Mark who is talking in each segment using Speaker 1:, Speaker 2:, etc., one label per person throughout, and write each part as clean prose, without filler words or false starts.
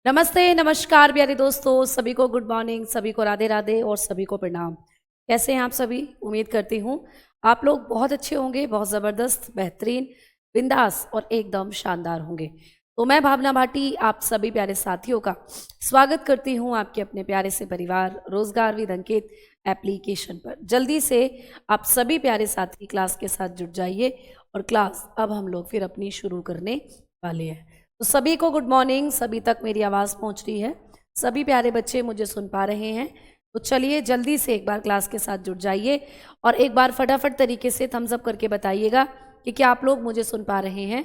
Speaker 1: नमस्ते, नमस्कार प्यारे दोस्तों, सभी को गुड मॉर्निंग, सभी को राधे राधे और सभी को प्रणाम। कैसे हैं आप सभी? उम्मीद करती हूँ आप लोग बहुत अच्छे होंगे, बहुत ज़बरदस्त, बेहतरीन, बिंदास और एकदम शानदार होंगे। तो मैं भावना भाटी आप सभी प्यारे साथियों का स्वागत करती हूँ आपके अपने प्यारे से परिवार रोजगार विद अंकित एप्लीकेशन पर। जल्दी से आप सभी प्यारे साथी क्लास के साथ जुड़ जाइए और क्लास अब हम लोग फिर अपनी शुरू करने वाले हैं। तो सभी को गुड मॉर्निंग, सभी तक मेरी आवाज़ पहुंच रही है, सभी प्यारे बच्चे मुझे सुन पा रहे हैं। तो चलिए जल्दी से एक बार क्लास के साथ जुड़ जाइए और एक बार फटाफट तरीके से थम्स अप करके बताइएगा कि क्या आप लोग मुझे सुन पा रहे हैं,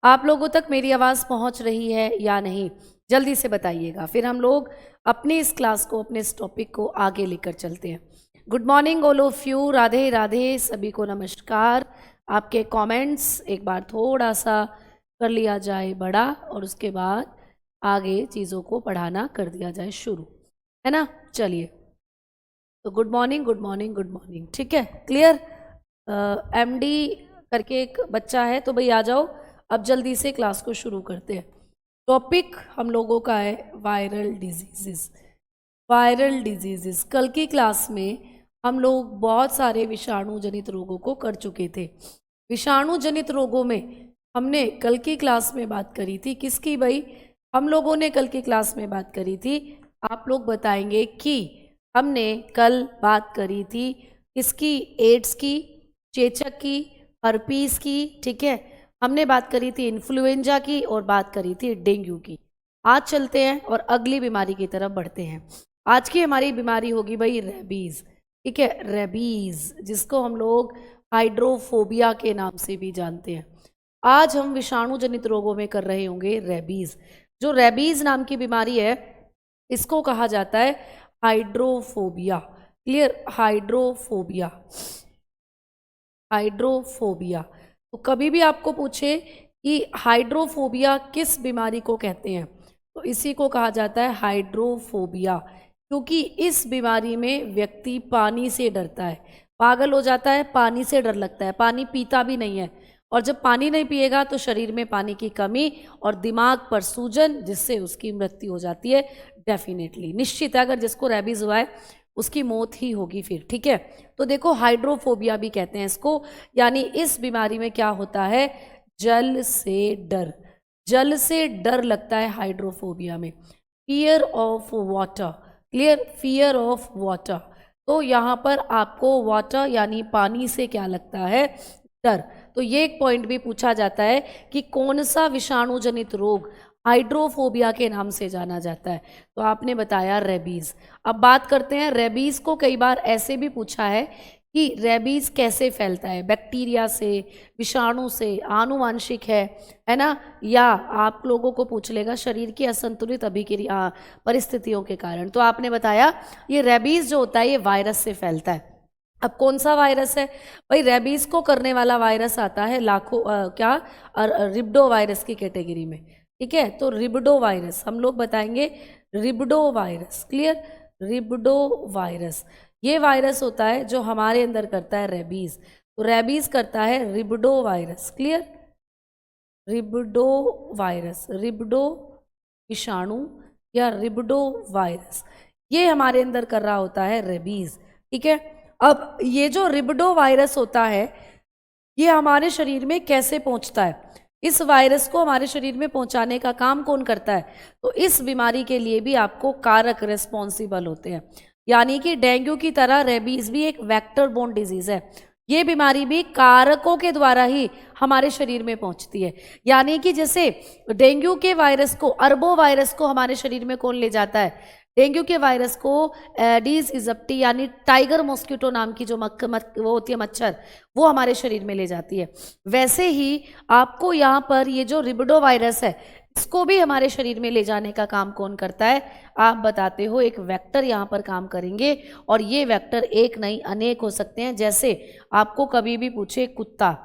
Speaker 1: आप लोगों तक मेरी आवाज़ पहुंच रही है या नहीं। जल्दी से बताइएगा, फिर हम लोग अपनी इस क्लास को, अपने इस टॉपिक को आगे लेकर चलते हैं। Good morning all of you, Radhe Radhe, सभी को नमस्कार। आपके कमेंट्स एक बार थोड़ा सा कर लिया जाए बड़ा और उसके बाद आगे चीज़ों को पढ़ाना कर दिया जाए शुरू, है ना। चलिए, तो good morning, good morning, good morning, ठीक है, क्लियर। एमडी करके एक बच्चा है, तो भाई आ जाओ, अब जल्दी से क्लास को शुरू करते हैं। टॉपिक हम लोगों का है वायरल डिजीजेस। वायरल डिजीजेस, कल की क्लास में हम लोग बहुत सारे विषाणु जनित रोगों को कर चुके थे। विषाणु जनित रोगों में हमने कल की क्लास में बात करी थी किसकी भाई? हम लोगों ने कल की क्लास में बात करी थी, आप लोग बताएंगे कि हमने कल बात करी थी किसकी? एड्स की, चेचक की, हर्पीस की, ठीक है। हमने बात करी थी इन्फ्लुएंजा की और बात करी थी डेंगू की। आज चलते हैं और अगली बीमारी की तरफ बढ़ते हैं। आज की हमारी बीमारी होगी भाई रेबीज, ठीक है, रेबीज, जिसको हम लोग हाइड्रोफोबिया के नाम से भी जानते हैं। आज हम विषाणु जनित रोगों में कर रहे होंगे रेबीज। जो रेबीज नाम की बीमारी है इसको कहा जाता है हाइड्रोफोबिया, क्लियर, हाइड्रोफोबिया, हाइड्रोफोबिया। तो कभी भी आपको पूछे कि हाइड्रोफोबिया किस बीमारी को कहते हैं, तो इसी को कहा जाता है हाइड्रोफोबिया, क्योंकि इस बीमारी में व्यक्ति पानी से डरता है, पागल हो जाता है, पानी से डर लगता है, पानी पीता भी नहीं है, और जब पानी नहीं पिएगा तो शरीर में पानी की कमी और दिमाग पर सूजन, जिससे उसकी मृत्यु हो जाती है। डेफिनेटली, निश्चित है, अगर जिसको रेबीज हुआ है उसकी मौत ही होगी फिर, ठीक है। तो देखो, हाइड्रोफोबिया भी कहते हैं इसको, यानी इस बीमारी में क्या होता है? जल से डर, जल से डर लगता है हाइड्रोफोबिया में। Fear of water, clear, fear of water. तो यहाँ पर आपको वाटर यानी पानी से क्या लगता है? डर। तो ये एक पॉइंट भी पूछा जाता है कि कौन सा विषाणु जनित रोग हाइड्रोफोबिया के नाम से जाना जाता है, तो आपने बताया रेबीज। अब बात करते हैं, रेबीज को कई बार ऐसे भी पूछा है कि रेबीज कैसे फैलता है, बैक्टीरिया से, विषाणु से, आनुवांशिक है ना, या आप लोगों को पूछ लेगा शरीर की असंतुलित अभिक्रिया परिस्थितियों के कारण। तो आपने बताया ये रेबीज जो होता है ये वायरस से फैलता है। अब कौन सा वायरस है भाई? रेबीज को करने वाला वायरस आता है लाखों रिब्डो वायरस की कैटेगरी में, ठीक है। तो रिब्डो वायरस हम लोग बताएंगे, रिब्डो वायरस, क्लियर, रिब्डो वायरस ये वायरस होता है जो हमारे अंदर करता है रेबीज। तो रेबीज करता है रिब्डो वायरस, क्लियर, रिब्डो वायरस, रिब्डो विषाणु या रिब्डो वायरस, ये हमारे अंदर कर रहा होता है रेबीज, ठीक है। अब ये जो रिब्डो वायरस होता है ये हमारे शरीर में कैसे पहुंचता है? इस वायरस को हमारे शरीर में पहुंचाने का काम कौन करता है? तो इस बीमारी के लिए भी आपको कारक रिस्पॉन्सिबल होते हैं, यानी कि डेंगू की तरह रेबीज भी एक वेक्टर बोर्न डिजीज है। ये बीमारी भी कारकों के द्वारा ही हमारे शरीर में पहुंचती है, यानी कि जैसे डेंगू के वायरस को, अरबो वायरस को हमारे शरीर में कौन ले जाता है? डेंगू के वायरस को एडीज इजिप्टी यानी टाइगर मॉस्किटो नाम की जो वो होती है मच्छर, वो हमारे शरीर में ले जाती है। वैसे ही आपको यहाँ पर ये जो रिब्डो वायरस है इसको भी हमारे शरीर में ले जाने का काम कौन करता है? आप बताते हो, एक वेक्टर यहाँ पर काम करेंगे, और ये वेक्टर एक नहीं अनेक हो सकते हैं। जैसे आपको कभी भी पूछे कुत्ता,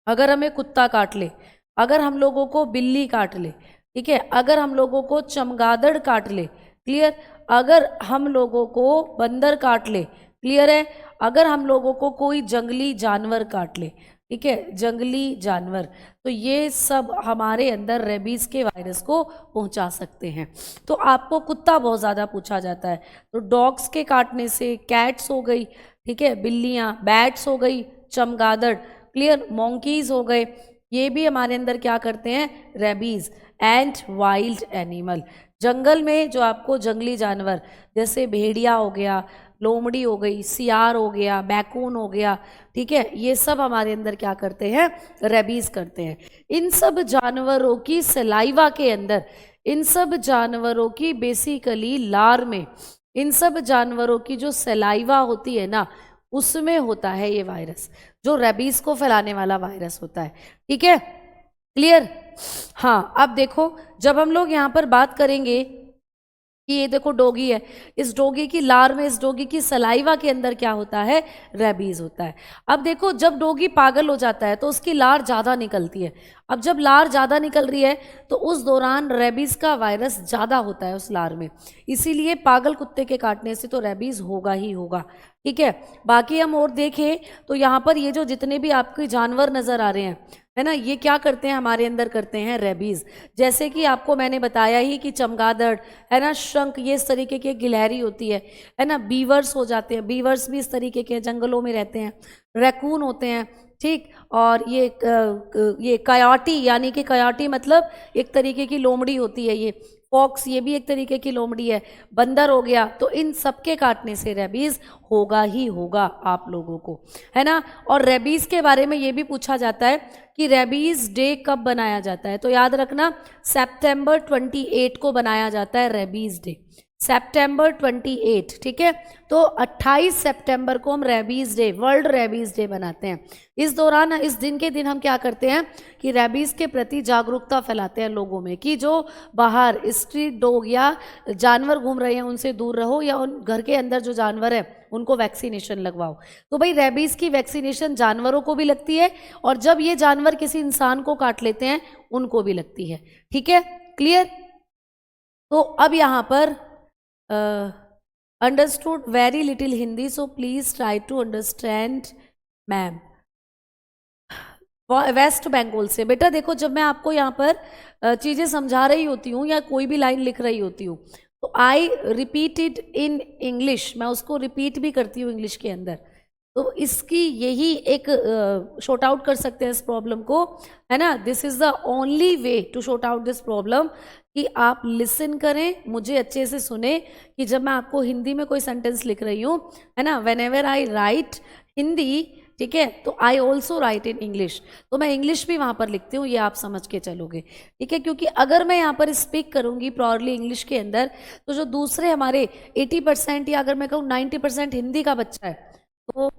Speaker 1: अगर हमें कुत्ता काट ले, अगर हम लोगों को बिल्ली काट ले, ठीक है, अगर हम लोगों को चमगादड़ काट ले, क्लियर, अगर हम लोगों को बंदर काट ले, क्लियर है, अगर हम लोगों को कोई जंगली जानवर काट ले, ठीक है, जंगली जानवर, तो ये सब हमारे अंदर रेबीज के वायरस को पहुंचा सकते हैं। तो आपको कुत्ता बहुत ज़्यादा पूछा जाता है, तो डॉग्स के काटने से, कैट्स हो गई, ठीक है, बिल्लियाँ, बैट्स हो गई, चमगादड़, क्लियर, मोंकीज हो गए, ये भी हमारे अंदर क्या करते हैं, रेबीज। एंड वाइल्ड एनिमल, जंगल में जो आपको जंगली जानवर जैसे भेड़िया हो गया, लोमड़ी हो गई, सियार हो गया, बैकून हो गया, ठीक है, ये सब हमारे अंदर क्या करते हैं, रेबीज करते हैं। इन सब जानवरों की सलाइवा के अंदर, इन सब जानवरों की बेसिकली लार में, इन सब जानवरों की जो सलाइवा होती है ना, उसमें होता है ये वायरस, जो रेबीज को फैलाने वाला वायरस होता है। ठीक है, क्लियर। हाँ, अब देखो, जब हम लोग यहाँ पर बात करेंगे कि ये देखो डोगी है, इस डोगी की लार में, इस डोगी की सलाइवा के अंदर क्या होता है, रेबीज होता है। अब देखो, जब डोगी पागल हो जाता है तो उसकी लार ज़्यादा निकलती है। अब जब लार ज़्यादा निकल रही है तो उस दौरान रेबीज का वायरस ज़्यादा होता है उस लार में, इसीलिए पागल कुत्ते के काटने से तो रेबीज होगा ही होगा। ठीक है, बाकी हम और देखें तो यहाँ पर ये जो जितने भी आपके जानवर नज़र आ रहे हैं, है ना, ये क्या करते हैं, हमारे अंदर करते हैं रेबीज। जैसे कि आपको मैंने बताया ही कि चमगादड़, है ना, शंख, ये इस तरीके की गिलहरी होती है ना, बीवर्स हो जाते हैं, बीवर्स भी इस तरीके के जंगलों में रहते हैं, रैकून होते हैं, ठीक, और ये कयाटी, यानी कि कयाटी मतलब एक तरीके की लोमड़ी होती है, ये फॉक्स, ये भी एक तरीके की लोमड़ी है, बंदर हो गया, तो इन सबके काटने से रेबीज होगा ही होगा आप लोगों को, है ना। और रेबीज के बारे में ये भी पूछा जाता है कि रेबीज डे कब बनाया जाता है, तो याद रखना सितंबर 28 को बनाया जाता है रेबीज डे, सितंबर 28, ठीक है। तो 28 सितंबर को हम rabies day, world rabies day बनाते हैं। इस दौरान, इस दिन के दिन हम क्या करते हैं कि रेबीज के प्रति जागरूकता फैलाते हैं लोगों में, कि जो बाहर स्ट्रीट डॉग या जानवर घूम रहे हैं उनसे दूर रहो, या उन घर के अंदर जो जानवर है उनको वैक्सीनेशन लगवाओ। तो भाई रेबीज की वैक्सीनेशन जानवरों को भी लगती है, और जब ये जानवर किसी इंसान को काट लेते हैं उनको भी लगती है। ठीक है, क्लियर। तो अब यहाँ पर understood very little Hindi, so please try to understand ma'am. West Bengal से, बेटा देखो, जब मैं आपको यहाँ पर चीज़ें समझा रही होती हूँ या कोई भी लाइन लिख रही होती हूँ, तो आई रिपीटेड इन इंग्लिश, मैं उसको रिपीट भी करती हूँ इंग्लिश के अंदर। तो इसकी यही एक शॉर्ट आउट कर सकते हैं इस प्रॉब्लम को, है ना। This is the only way to sort out this problem, कि आप लिसन करें, मुझे अच्छे से सुने, कि जब मैं आपको हिंदी में कोई सेंटेंस लिख रही हूँ, है ना, when ever I right Hindi, ठीक है, तो I also right in English, तो मैं इंग्लिश भी वहाँ पर लिखती हूँ, ये आप समझ के चलोगे। ठीक है, क्योंकि अगर मैं यहाँ पर स्पीक करूँगी प्रॉरली इंग्लिश के अंदर, तो जो दूसरे हमारे 80% या अगर मैं कहूँ 90% हिंदी का बच्चा है, तो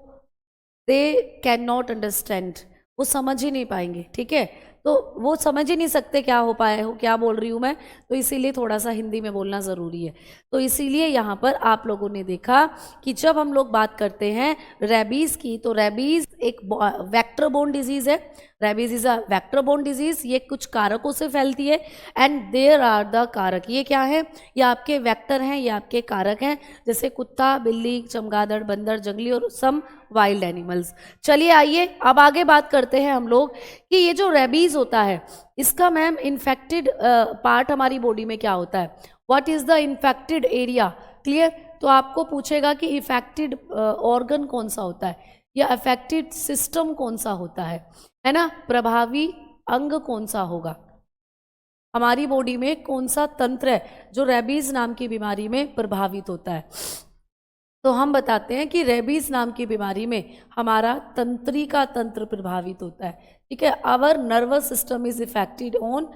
Speaker 1: दे कैन नॉट अंडरस्टैंड, वो समझ ही नहीं पाएंगे। ठीक है, तो वो समझ ही नहीं सकते क्या हो पाए हो, क्या बोल रही हूँ मैं, तो इसीलिए थोड़ा सा हिंदी में बोलना ज़रूरी है। तो इसीलिए यहाँ पर आप लोगों ने देखा कि जब हम लोग बात करते हैं रेबीज़ की, तो रेबीज़ एक वेक्टर बोर्न डिजीज़ है, rabies is a vector borne disease, ये कुछ कारकों से फैलती है, एंड देयर आर द कारक, ये क्या है, ये आपके वेक्टर हैं, ये आपके कारक हैं, जैसे कुत्ता, बिल्ली, चमगादड़, बंदर, जंगली और सम वाइल्ड एनिमल्स। चलिए आइए अब आगे बात करते हैं हम लोग कि ये जो रेबीज़ होता है, इसका मैम इन्फेक्टेड पार्ट हमारी बॉडी में क्या होता है, what is the infected area, clear. तो आपको पूछेगा कि इफेक्टेड ऑर्गन कौन सा होता है, या अफेक्टेड सिस्टम कौन सा होता है ना, प्रभावी अंग कौन सा होगा, हमारी बॉडी में कौन सा तंत्र है जो रेबीज़ नाम की बीमारी में प्रभावित होता है। तो हम बताते हैं कि रेबीज नाम की बीमारी में हमारा तंत्रिका तंत्र प्रभावित होता है। ठीक है, our nervous system is affected on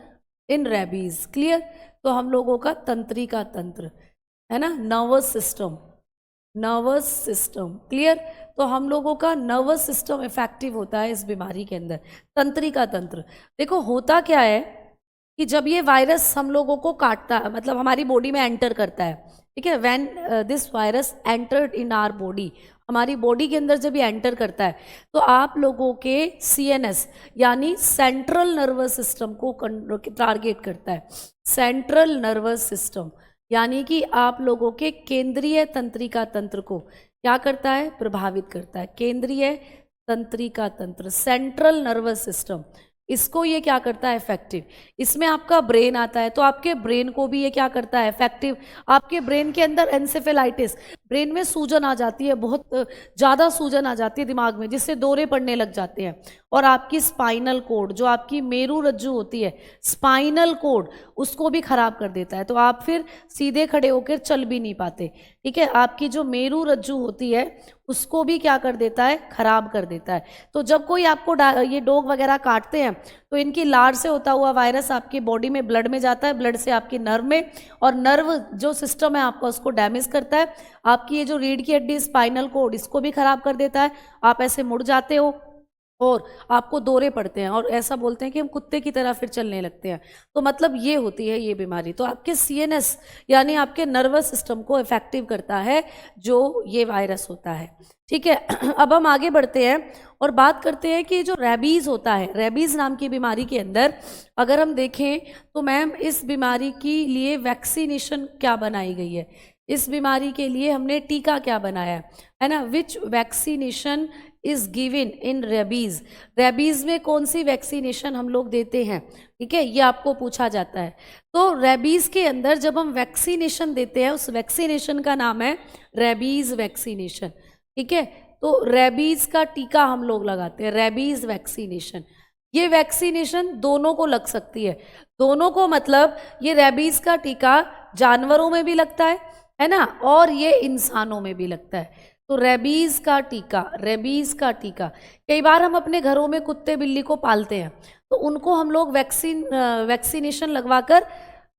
Speaker 1: in rabies, clear. तो हम लोगों का तंत्रिका तंत्र, है ना, nervous system, nervous system, clear. तो हम लोगों का नर्वस सिस्टम इफेक्टिव होता है इस बीमारी के अंदर, तंत्रिका तंत्र। देखो होता क्या है कि जब ये वायरस हम लोगों को काटता है, मतलब हमारी बॉडी में एंटर करता है, ठीक है, when this virus entered in our body, हमारी बॉडी के अंदर जब ये एंटर करता है, तो आप लोगों के सीएनएस यानी सेंट्रल नर्वस सिस्टम को टारगेट करता है। सेंट्रल नर्वस सिस्टम यानी कि आप लोगों के केंद्रीय तंत्रिका तंत्र को क्या करता है, प्रभावित करता है। केंद्रीय तंत्रिका तंत्र, सेंट्रल नर्वस सिस्टम, इसको ये क्या करता है, इफेक्टिव। इसमें आपका ब्रेन आता है, तो आपके ब्रेन को भी ये क्या करता है, इफेक्टिव। आपके ब्रेन के अंदर एंसेफेलाइटिस, ब्रेन में सूजन आ जाती है, बहुत ज़्यादा सूजन आ जाती है दिमाग में, जिससे दौरे पड़ने लग जाते हैं। और आपकी स्पाइनल कोड, जो आपकी मेरू रज्जु होती है, स्पाइनल कोड, उसको भी खराब कर देता है। तो आप फिर सीधे खड़े होकर चल भी नहीं पाते, ठीक है। आपकी जो मेरू रज्जु होती है उसको भी क्या कर देता है, खराब कर देता है। तो जब कोई आपको ये डॉग वगैरह काटते हैं तो इनकी लार से होता हुआ वायरस आपकी बॉडी में, ब्लड में जाता है, ब्लड से आपकी नर्व में, और नर्व जो सिस्टम है आपका उसको डैमेज करता है। आपकी ये जो रीढ़ की हड्डी, स्पाइनल कोड, इसको भी खराब कर देता है। आप ऐसे मुड़ जाते हो और आपको दौरे पड़ते हैं, और ऐसा बोलते हैं कि हम कुत्ते की तरह फिर चलने लगते हैं। तो मतलब ये होती है ये बीमारी। तो आपके सीएनएस यानी आपके नर्वस सिस्टम को इफेक्टिव करता है जो ये वायरस होता है, ठीक है। अब हम आगे बढ़ते हैं और बात करते हैं कि जो रेबीज़ होता है, रेबीज़ नाम की बीमारी के अंदर अगर हम देखें तो मैम इस बीमारी के लिए वैक्सीनेशन क्या बनाई गई है, इस बीमारी के लिए हमने टीका क्या बनाया है ना। Which vaccination is given in rabies, rabies में कौन सी वैक्सीनेशन हम लोग देते हैं, ठीक है, ये आपको पूछा जाता है। तो रेबीज के अंदर जब हम वैक्सीनेशन देते हैं, उस वैक्सीनेशन का नाम है रेबीज वैक्सीनेशन, ठीक है। तो रेबीज का टीका हम लोग लगाते हैं, रेबीज वैक्सीनेशन। ये वैक्सीनेशन दोनों को लग सकती है, दोनों को, मतलब ये रेबीज का टीका जानवरों में भी लगता है ना, और ये इंसानों में भी लगता है। तो रेबीज का टीका, रेबीज का टीका, कई बार हम अपने घरों में कुत्ते बिल्ली को पालते हैं तो उनको हम लोग वैक्सीनेशन लगवाकर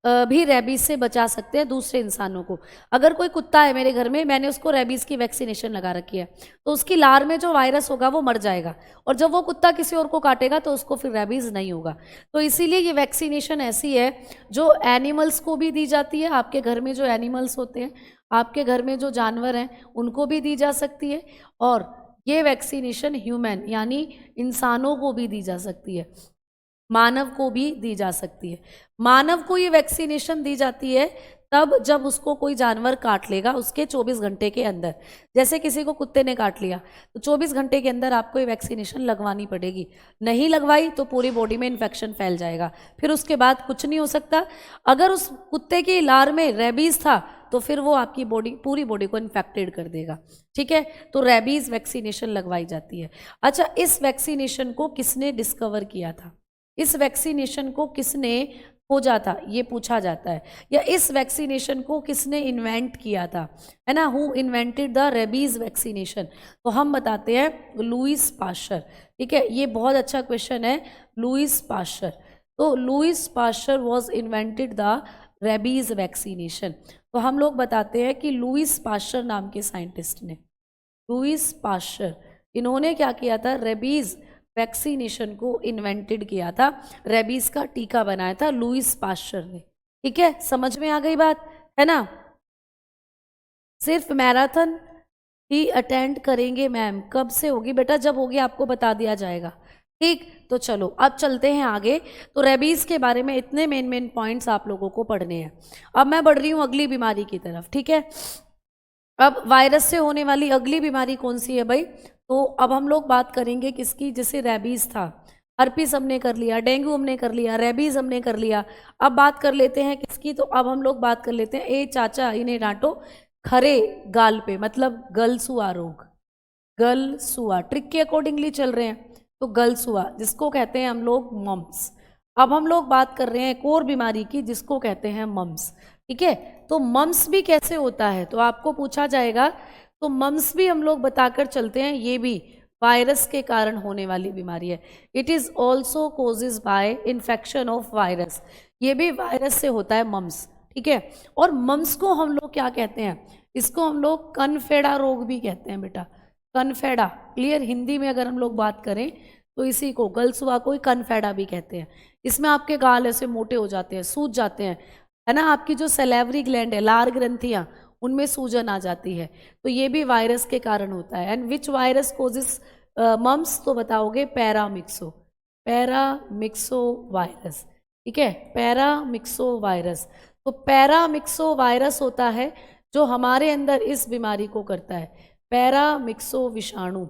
Speaker 1: भी रेबीज से बचा सकते हैं दूसरे इंसानों को। अगर कोई कुत्ता है मेरे घर में, मैंने उसको रेबीज की वैक्सीनेशन लगा रखी है, तो उसकी लार में जो वायरस होगा वो मर जाएगा, और जब वो कुत्ता किसी और को काटेगा तो उसको फिर रेबीज नहीं होगा। तो इसीलिए ये वैक्सीनेशन ऐसी है जो एनिमल्स को भी दी जाती है, आपके घर में जो एनिमल्स होते हैं, आपके घर में जो जानवर हैं, उनको भी दी जा सकती है, और ये वैक्सीनेशन ह्यूमन यानी इंसानों को भी दी जा सकती है, मानव को भी दी जा सकती है। मानव को ये वैक्सीनेशन दी जाती है तब जब उसको कोई जानवर काट लेगा उसके 24 घंटे के अंदर। जैसे किसी को कुत्ते ने काट लिया तो 24 घंटे के अंदर आपको ये वैक्सीनेशन लगवानी पड़ेगी, नहीं लगवाई तो पूरी बॉडी में इन्फेक्शन फैल जाएगा, फिर उसके बाद कुछ नहीं हो सकता। अगर उस कुत्ते की लार में रेबीज था तो फिर वो आपकी बॉडी, पूरी बॉडी को इन्फेक्टेड कर देगा, ठीक है। तो रेबीज वैक्सीनेशन लगवाई जाती है। अच्छा, इस वैक्सीनेशन को किसने डिस्कवर किया था, इस वैक्सीनेशन को किसने खोजा था, ये पूछा जाता है, या इस वैक्सीनेशन को किसने इन्वेंट किया था, है ना, who invented the rabies vaccination. तो हम बताते हैं लुईस पाश्चर, ठीक है। ये बहुत अच्छा क्वेश्चन है, लुईस पाश्चर। तो Louis Pasteur was invented the rabies vaccination. तो हम लोग बताते हैं कि लुईस पाश्चर नाम के साइंटिस्ट ने, लुईस पाश्चर, इन्होंने क्या किया था, रेबीज वैक्सीनेशन को इन्वेंटेड किया था, रेबीज का टीका बनाया था लुईस पाश्चर ने, ठीक है। समझ में आ गई बात, है ना। सिर्फ मैराथन ही अटेंड करेंगे मैम, कब से होगी बेटा, जब होगी आपको बता दिया जाएगा, ठीक। तो चलो अब चलते हैं आगे। तो रेबीज के बारे में इतने मेन पॉइंट्स आप लोगों को पढ़ने हैं। अब मैं बढ़ रही हूँ अगली बीमारी की तरफ, ठीक है। अब वायरस से होने वाली अगली बीमारी कौन सी है भाई, तो अब हम लोग बात करेंगे किसकी, जैसे रेबीज था, हर्पीस हमने कर लिया, डेंगू हमने कर लिया, रेबीज हमने कर लिया। अब बात कर लेते हैं किसकी, तो अब हम लोग बात कर लेते हैं, ए चाचा इन्हें डांटो खरे गाल पे, मतलब गलसुआ रोग, गलसुआ, ट्रिक के अकॉर्डिंगली चल रहे हैं, तो गलसुआ जिसको कहते हैं हम लोग मम्स। अब हम लोग बात कर रहे हैं एक और बीमारी की जिसको कहते हैं मम्स, ठीक है। तो मम्स भी कैसे होता है, तो आपको पूछा जाएगा, तो मम्स भी हम लोग बताकर चलते हैं, ये भी वायरस के कारण होने वाली बीमारी है। It is also causes bye infection of virus, ये भी वायरस से होता है मम्स, ठीक है। और मम्स को हम लोग क्या कहते हैं, इसको हम लोग कनफेड़ा रोग भी कहते हैं बेटा, कनफेड़ा, क्लियर। हिंदी में अगर हम लोग बात करें तो इसी को, गलसुआ को ही कनफेड़ा भी कहते हैं। इसमें आपके गाल ऐसे मोटे हो जाते हैं, सूज जाते हैं, है ना, आपकी जो सैलिवरी ग्लैंड है, लार ग्रंथियाँ, उनमें सूजन आ जाती है, तो ये भी वायरस के कारण होता है। And which virus causes mumps, तो बताओगे पैरामिक्सो, पैरामिक्सो वायरस, ठीक है, पैरामिक्सो वायरस। तो पैरामिक्सो वायरस होता है जो हमारे अंदर इस बीमारी को करता है, पैरामिक्सो विषाणु,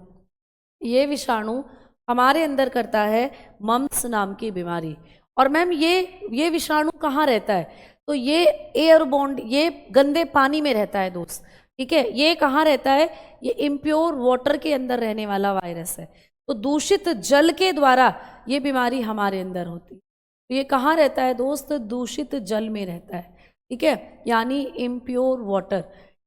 Speaker 1: ये विषाणु हमारे अंदर करता है मम्प्स नाम की बीमारी। और मैम ये विषाणु कहाँ रहता है? तो ये एयरबोर्न, ये गंदे पानी में रहता है दोस्त, ठीक है। ये कहाँ रहता है? ये इम्प्योर वाटर के अंदर रहने वाला वायरस है। तो दूषित जल के द्वारा ये बीमारी हमारे अंदर होती है। तो ये कहाँ रहता है दोस्त? दूषित जल में रहता है, ठीक है, यानी इम्प्योर वाटर।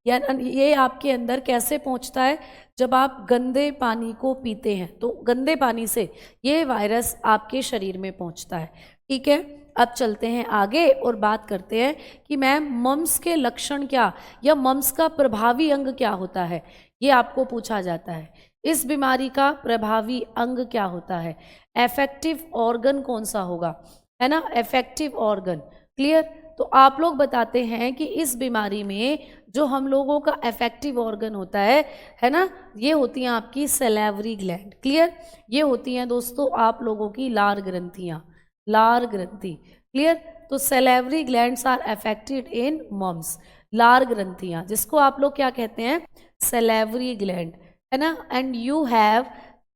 Speaker 1: यानी ये आपके अंदर कैसे पहुंचता है? जब आप गंदे पानी को पीते हैं तो गंदे पानी से ये वायरस आपके शरीर में पहुंचता है, ठीक है। अब चलते हैं आगे और बात करते हैं कि मैम मम्स के लक्षण क्या, या मम्स का प्रभावी अंग क्या होता है, ये आपको पूछा जाता है। इस बीमारी का प्रभावी अंग क्या होता है? एफेक्टिव ऑर्गन कौन सा होगा, है ना, एफेक्टिव ऑर्गन। क्लियर? तो आप लोग बताते हैं कि इस बीमारी में जो हम लोगों का एफेक्टिव ऑर्गन होता है ना, ये होती हैं आपकी सैलिवरी ग्लैंड। क्लियर? ये होती हैं दोस्तों आप लोगों की लार ग्रंथियाँ, लार ग्रंथि। क्लियर? तो salivary glands are affected in mumps, लार ग्रंथियाँ, जिसको आप लोग क्या कहते हैं? सैलिवरी ग्लैंड, है ना। And you have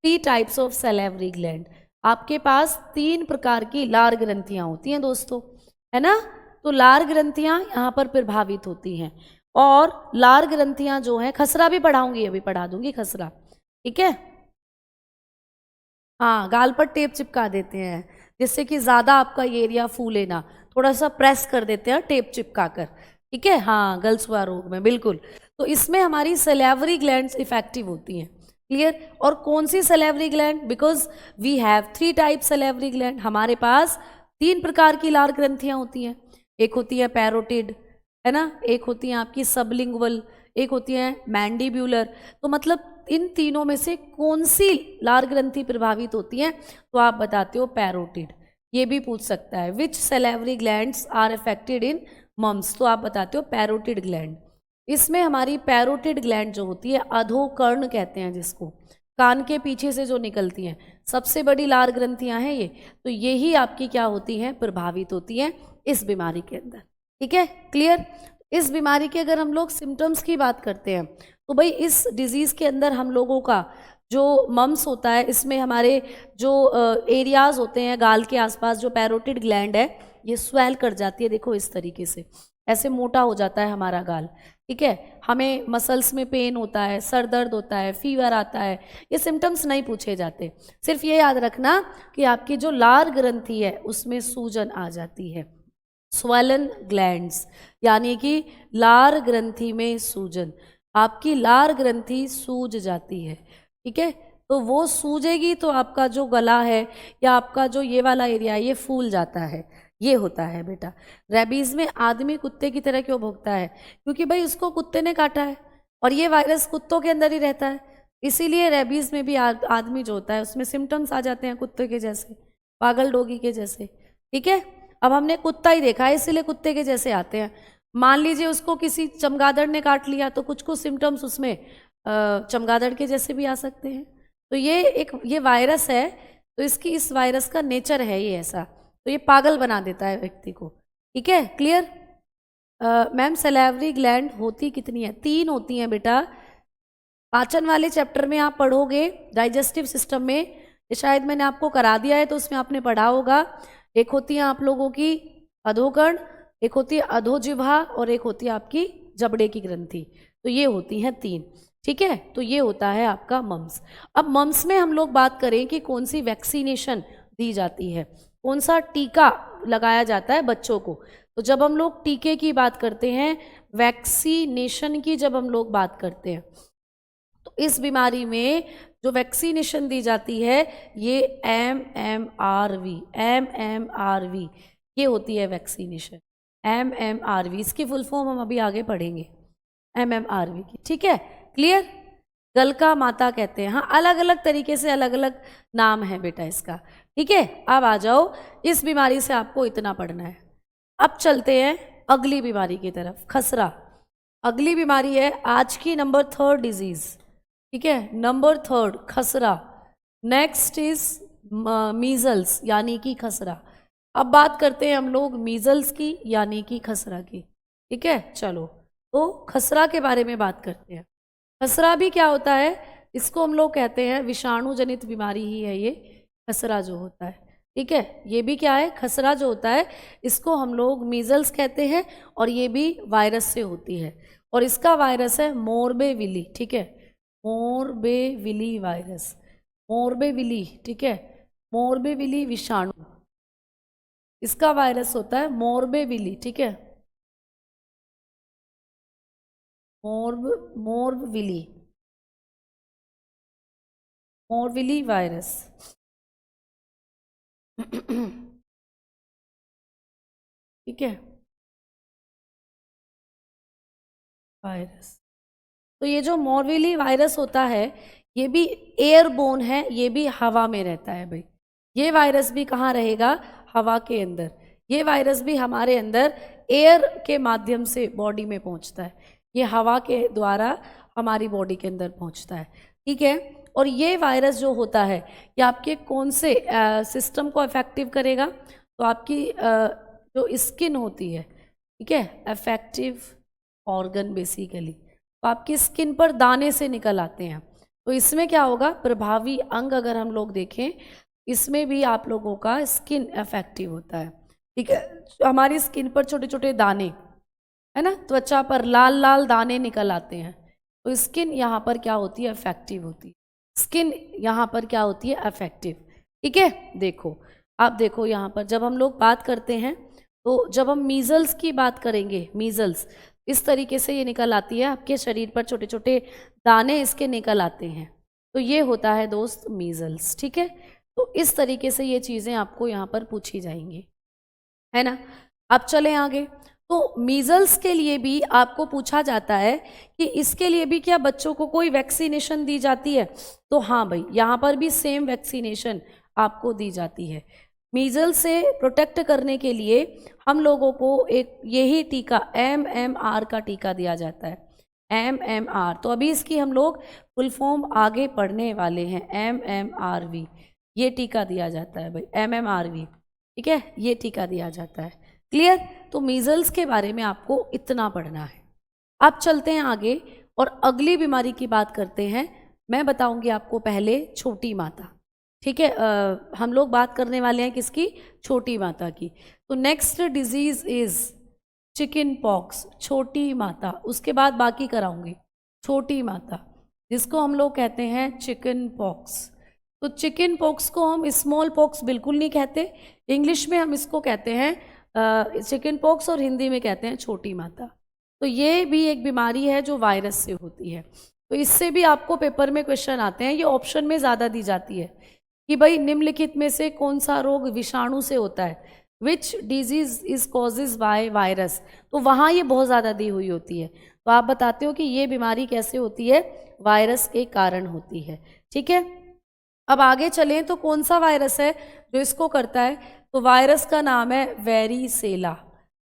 Speaker 1: 3 types of salivary gland. आपके पास 3 प्रकार की लार ग्रंथियाँ होती हैं दोस्तों, है ना। तो लार ग्रंथियाँ यहाँ पर प्रभावित होती हैं, और लार ग्रंथियाँ जो हैं, खसरा भी पढ़ाऊंगी, अभी पढ़ा दूंगी खसरा, ठीक है। हाँ, गाल पर टेप चिपका देते हैं जिससे कि ज़्यादा आपका ये एरिया फूले ना, थोड़ा सा प्रेस कर देते हैं टेप चिपका कर, ठीक है। हाँ, गलसुआ रोग में बिल्कुल। तो इसमें हमारी सैलिवरी ग्लैंड्स इफेक्टिव होती हैं। क्लियर? और कौन सी salivary gland? Because we have 3 type salivary gland. हमारे पास 3 प्रकार की लार ग्रंथियाँ होती हैं। एक होती है पैरोटिड, है ना, एक होती है आपकी सबलिंगुअल, एक होती है मैंडिब्यूलर। तो मतलब इन तीनों में से कौन सी लार ग्रंथि प्रभावित होती है? तो आप बताते हो पैरोटिड। ये भी पूछ सकता है, which salivary glands are affected in mumps, तो आप बताते हो पैरोटिड ग्लैंड। इसमें हमारी पैरोटिड ग्लैंड जो होती है, अधोकर्ण कहते हैं जिसको, कान के पीछे से जो निकलती हैं, सबसे बड़ी लार ग्रंथियां हैं ये। तो यही आपकी क्या होती हैं? प्रभावित होती हैं इस बीमारी के अंदर, ठीक है। क्लियर? इस बीमारी के अगर हम लोग सिम्टम्स की बात करते हैं, तो भाई इस डिजीज के अंदर हम लोगों का जो मम्स होता है, इसमें हमारे जो एरियाज होते हैं गाल के आसपास, जो पैरोटिड ग्लैंड है, ये स्वेल कर जाती है। देखो इस तरीके से ऐसे मोटा हो जाता है हमारा गाल, ठीक है। हमें मसल्स में पेन होता है, सर दर्द होता है, फीवर आता है। ये सिम्टम्स नहीं पूछे जाते, सिर्फ ये याद रखना कि आपकी जो लार ग्रंथि है उसमें सूजन आ जाती है, स्वेलन ग्लैंड्स, यानी कि लार ग्रंथि में सूजन, आपकी लार ग्रंथि सूज जाती है, ठीक है। तो वो सूजेगी तो आपका जो गला है या आपका जो ये वाला एरिया है ये फूल जाता है, ये होता है बेटा। रेबीज में आदमी कुत्ते की तरह क्यों भौंकता है? क्योंकि भाई उसको कुत्ते ने काटा है और ये वायरस कुत्तों के अंदर ही रहता है, इसीलिए रेबीज में भी आदमी जो होता है उसमें सिम्टम्स आ जाते हैं कुत्ते के जैसे, पागल डोगी के जैसे, ठीक है। अब हमने कुत्ता ही देखा है इसलिए कुत्ते के जैसे आते हैं। मान लीजिए उसको किसी चमगादड़ ने काट लिया तो कुछ कुछ सिम्टम्स उसमें चमगादड़ के जैसे भी आ सकते हैं। तो ये वायरस है, तो इस वायरस का नेचर है ये ऐसा, तो ये पागल बना देता है व्यक्ति को, ठीक है। क्लियर? मैम सैलिवरी ग्लैंड होती कितनी है? 3 होती हैं बेटा। पाचन वाले चैप्टर में आप पढ़ोगे, डाइजेस्टिव सिस्टम में, ये शायद मैंने आपको करा दिया है तो उसमें आपने पढ़ा होगा। एक होती है आप लोगों की अधोकर्ण, एक होती है अधोजिह्वा, और एक होती है आपकी जबड़े की ग्रंथि। तो ये होती हैं 3, ठीक है। तो ये होता है आपका मम्स। अब मम्स में हम लोग बात करें कि कौन सी वैक्सीनेशन दी जाती है, कौन सा टीका लगाया जाता है बच्चों को। तो जब हम लोग टीके की बात करते हैं, वैक्सीनेशन की जब हम लोग बात करते हैं, तो इस बीमारी में जो वैक्सीनेशन दी जाती है ये MMRV ये होती है वैक्सीनेशन, MMRV, इसकी फुल फॉर्म हम अभी आगे पढ़ेंगे, MMRV की, ठीक है। क्लियर? गलका माता कहते हैं, हाँ, अलग अलग तरीके से अलग अलग नाम है बेटा इसका, ठीक है। अब आ जाओ, इस बीमारी से आपको इतना पढ़ना है। अब चलते हैं अगली बीमारी की तरफ, खसरा। अगली बीमारी है आज की नंबर 3 डिजीज, ठीक है, नंबर 3 खसरा। नेक्स्ट इज मीजल्स यानी कि खसरा। अब बात करते हैं हम लोग मीजल्स की यानी कि खसरा की, ठीक है। चलो तो खसरा के बारे में बात करते हैं। खसरा भी क्या होता है? इसको हम लोग कहते हैं विषाणु जनित बीमारी ही है ये खसरा जो होता है। ठीक है, ये भी क्या है, खसरा जो होता है, इसको हम लोग मीजल्स कहते हैं और ये भी वायरस से होती है और इसका वायरस है मोरबेविली। ठीक है, मोरबेविली वायरस, मोरबेविली। ठीक है, मोरबेविली विषाणु, इसका वायरस होता है मोरबेविली। ठीक है, मोरबेविली, मोरबेविली वायरस। ठीक है, वायरस। तो ये जो मोरबेविली वायरस होता है ये भी एयरबोर्न है, ये भी हवा में रहता है भाई। ये वायरस भी कहाँ रहेगा, हवा के अंदर। ये वायरस भी हमारे अंदर एयर के माध्यम से बॉडी में पहुंचता है, ये हवा के द्वारा हमारी बॉडी के अंदर पहुंचता है। ठीक है, और ये वायरस जो होता है ये आपके कौन से सिस्टम को अफेक्टिव करेगा, तो आपकी जो स्किन होती है, ठीक है, अफेक्टिव ऑर्गन बेसिकली, तो आपकी स्किन पर दाने से निकल आते हैं। तो इसमें क्या होगा, प्रभावी अंग अगर हम लोग देखें इसमें भी आप लोगों का स्किन अफेक्टिव होता है। ठीक है, हमारी स्किन पर छोटे छोटे दाने है ना, त्वचा पर लाल लाल दाने निकल आते हैं, तो स्किन यहाँ पर क्या होती है, अफेक्टिव होती है। स्किन यहाँ पर क्या होती है, अफेक्टिव। ठीक है, देखो आप देखो यहाँ पर जब हम लोग बात करते हैं तो जब हम मीजल्स की बात करेंगे, मीजल्स इस तरीके से ये निकल आती है, आपके शरीर पर छोटे छोटे दाने इसके निकल आते हैं, तो ये होता है दोस्त मीजल्स। ठीक है, तो इस तरीके से ये चीज़ें आपको यहाँ पर पूछी जाएंगी, है ना। अब चलें आगे, तो मीजल्स के लिए भी आपको पूछा जाता है कि इसके लिए भी क्या बच्चों को कोई वैक्सीनेशन दी जाती है, तो हाँ भाई यहाँ पर भी सेम वैक्सीनेशन आपको दी जाती है। मीजल्स से प्रोटेक्ट करने के लिए हम लोगों को एक यही टीका MMR का टीका दिया जाता है, MMR। तो अभी इसकी हम लोग फुल फॉर्म आगे पढ़ने वाले हैं, MMRV ये टीका दिया जाता है भाई, MMRV। ठीक है, ये टीका दिया जाता है। क्लियर, तो मीजल्स के बारे में आपको इतना पढ़ना है। अब चलते हैं आगे और अगली बीमारी की बात करते हैं। मैं बताऊंगी आपको पहले छोटी माता। ठीक है, हम लोग बात करने वाले हैं किसकी, छोटी माता की। तो next disease is chicken pox, छोटी माता, उसके बाद बाकी कराऊंगी। छोटी माता जिसको हम लोग कहते हैं चिकन पॉक्स। तो चिकन पॉक्स को हम स्मॉल पॉक्स बिल्कुल नहीं कहते, इंग्लिश में हम इसको कहते हैं चिकन पॉक्स और हिंदी में कहते हैं छोटी माता। तो ये भी एक बीमारी है जो वायरस से होती है, तो इससे भी आपको पेपर में क्वेश्चन आते हैं, ये ऑप्शन में ज़्यादा दी जाती है कि भाई निम्नलिखित में से कौन सा रोग विषाणु से होता है, which disease is causes by virus, तो वहाँ ये बहुत ज़्यादा दी हुई होती है। तो आप बताते हो कि ये बीमारी कैसे होती है, वायरस के कारण होती है। ठीक है, अब आगे चलें तो कौन सा वायरस है जो इसको करता है, तो वायरस का नाम है वेरिसेला,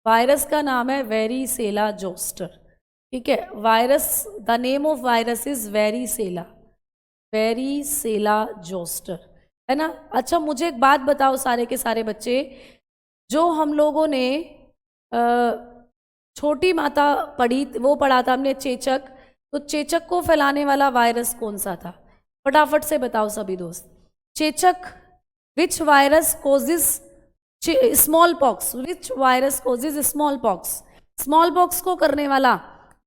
Speaker 1: वायरस का नाम है वेरिसेला जोस्टर। ठीक है, virus, the name of virus is varicella, varicella zoster, है ना। अच्छा मुझे एक बात बताओ सारे के सारे बच्चे, जो हम लोगों ने छोटी माता पढ़ी, वो पढ़ा था हमने चेचक, तो चेचक को फैलाने वाला वायरस कौन सा था, फटाफट से बताओ सभी दोस्त। चेचक, which virus causes smallpox, which virus causes smallpox, smallpox को करने वाला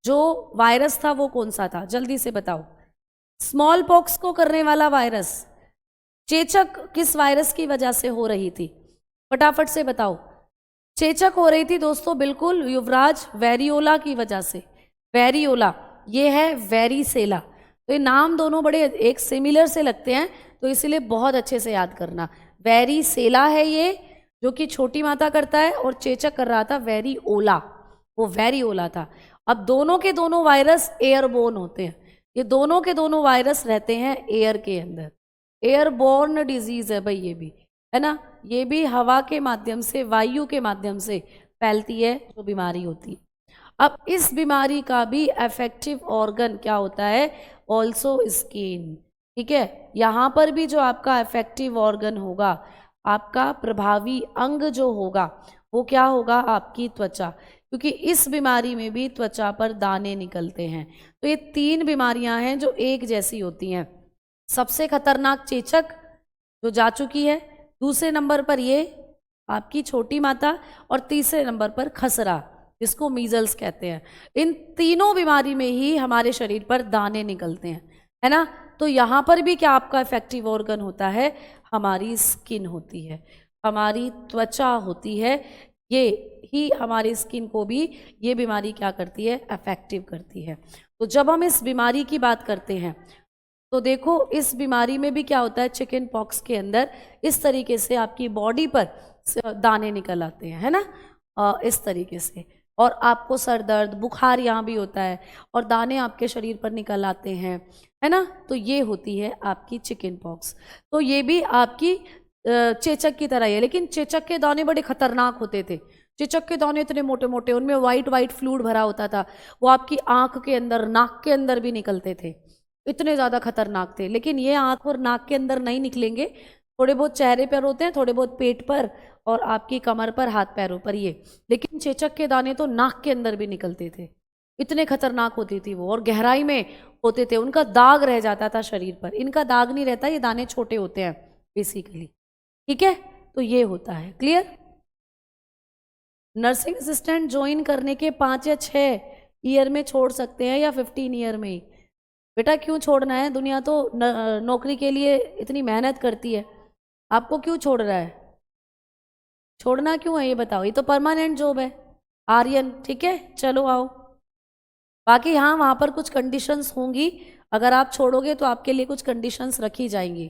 Speaker 1: जो वायरस था वो कौन सा था, जल्दी से बताओ। स्मॉल पॉक्स को करने वाला वायरस, चेचक किस वायरस की वजह से हो रही थी, फटाफट से बताओ। चेचक हो रही थी दोस्तों, बिल्कुल युवराज, वेरियोला की वजह से, वेरियोला, ये है वेरिसेला। तो ये नाम दोनों बड़े एक सिमिलर से लगते हैं, तो इसीलिए बहुत अच्छे से याद करना। वेरिसेला है ये जो कि छोटी माता करता है, और चेचक कर रहा था वेरियोला, वो वेरियोला था। अब दोनों के दोनों वायरस एयरबोर्न होते हैं, ये दोनों के दोनों वायरस रहते हैं एयर के अंदर, एयरबोर्न डिजीज है भाई ये भी, है ना। ये भी हवा के माध्यम से, वायु के माध्यम से फैलती है जो बीमारी होती है। अब इस बीमारी का भी अफेक्टिव ऑर्गन क्या होता है, ऑल्सो स्किन। ठीक है, यहाँ पर भी जो आपका अफेक्टिव ऑर्गन होगा, आपका प्रभावी अंग जो होगा वो क्या होगा, आपकी त्वचा। क्योंकि इस बीमारी में भी त्वचा पर दाने निकलते हैं। तो ये 3 बीमारियां हैं जो एक जैसी होती हैं। सबसे खतरनाक चेचक जो जा चुकी है, दूसरे नंबर पर ये आपकी छोटी माता, और तीसरे नंबर पर खसरा जिसको मीजल्स कहते हैं। इन तीनों बीमारी में ही हमारे शरीर पर दाने निकलते हैं, है ना। तो यहाँ पर भी क्या आपका इफेक्टिव ऑर्गन होता है, हमारी स्किन होती है, हमारी त्वचा होती है। ये ही हमारी स्किन को भी ये बीमारी क्या करती है, अफेक्टिव करती है। तो जब हम इस बीमारी की बात करते हैं तो देखो इस बीमारी में भी क्या होता है, चिकन पॉक्स के अंदर इस तरीके से आपकी बॉडी पर दाने निकल आते हैं, है ना, इस तरीके से। और आपको सर दर्द, बुखार यहाँ भी होता है और दाने आपके शरीर पर निकल आते हैं, है ना। तो ये होती है आपकी चिकन पॉक्स। तो ये भी आपकी चेचक की तरह ही है, लेकिन चेचक के दाने बड़े खतरनाक होते थे। चेचक के दाने इतने मोटे मोटे, उनमें वाइट वाइट फ्लूइड भरा होता था, वो आपकी आंख के अंदर, नाक के अंदर भी निकलते थे, इतने ज़्यादा खतरनाक थे। लेकिन ये आंख और नाक के अंदर नहीं निकलेंगे, थोड़े बहुत चेहरे पर होते हैं, थोड़े बहुत पेट पर और आपकी कमर पर, हाथ पैरों पर ये। लेकिन चेचक के दाने तो नाक के अंदर भी निकलते थे, इतने खतरनाक होती थी वो, और गहराई में होते थे, उनका दाग रह जाता था शरीर पर। इनका दाग नहीं रहता, ये दाने छोटे होते हैं बेसिकली, ठीक है। तो ये होता है, क्लियर। नर्सिंग असिस्टेंट ज्वाइन करने के 5 या 6 ईयर में छोड़ सकते हैं या 15 ईयर में ही। बेटा क्यों छोड़ना है, दुनिया तो नौकरी के लिए इतनी मेहनत करती है, आपको क्यों छोड़ रहा है, छोड़ना क्यों है ये बताओ। ये तो परमानेंट जॉब है, आर्यन, ठीक है, चलो आओ। बाकी हाँ, वहाँ पर कुछ कंडीशंस होंगी, अगर आप छोड़ोगे तो आपके लिए कुछ कंडीशंस रखी जाएंगी,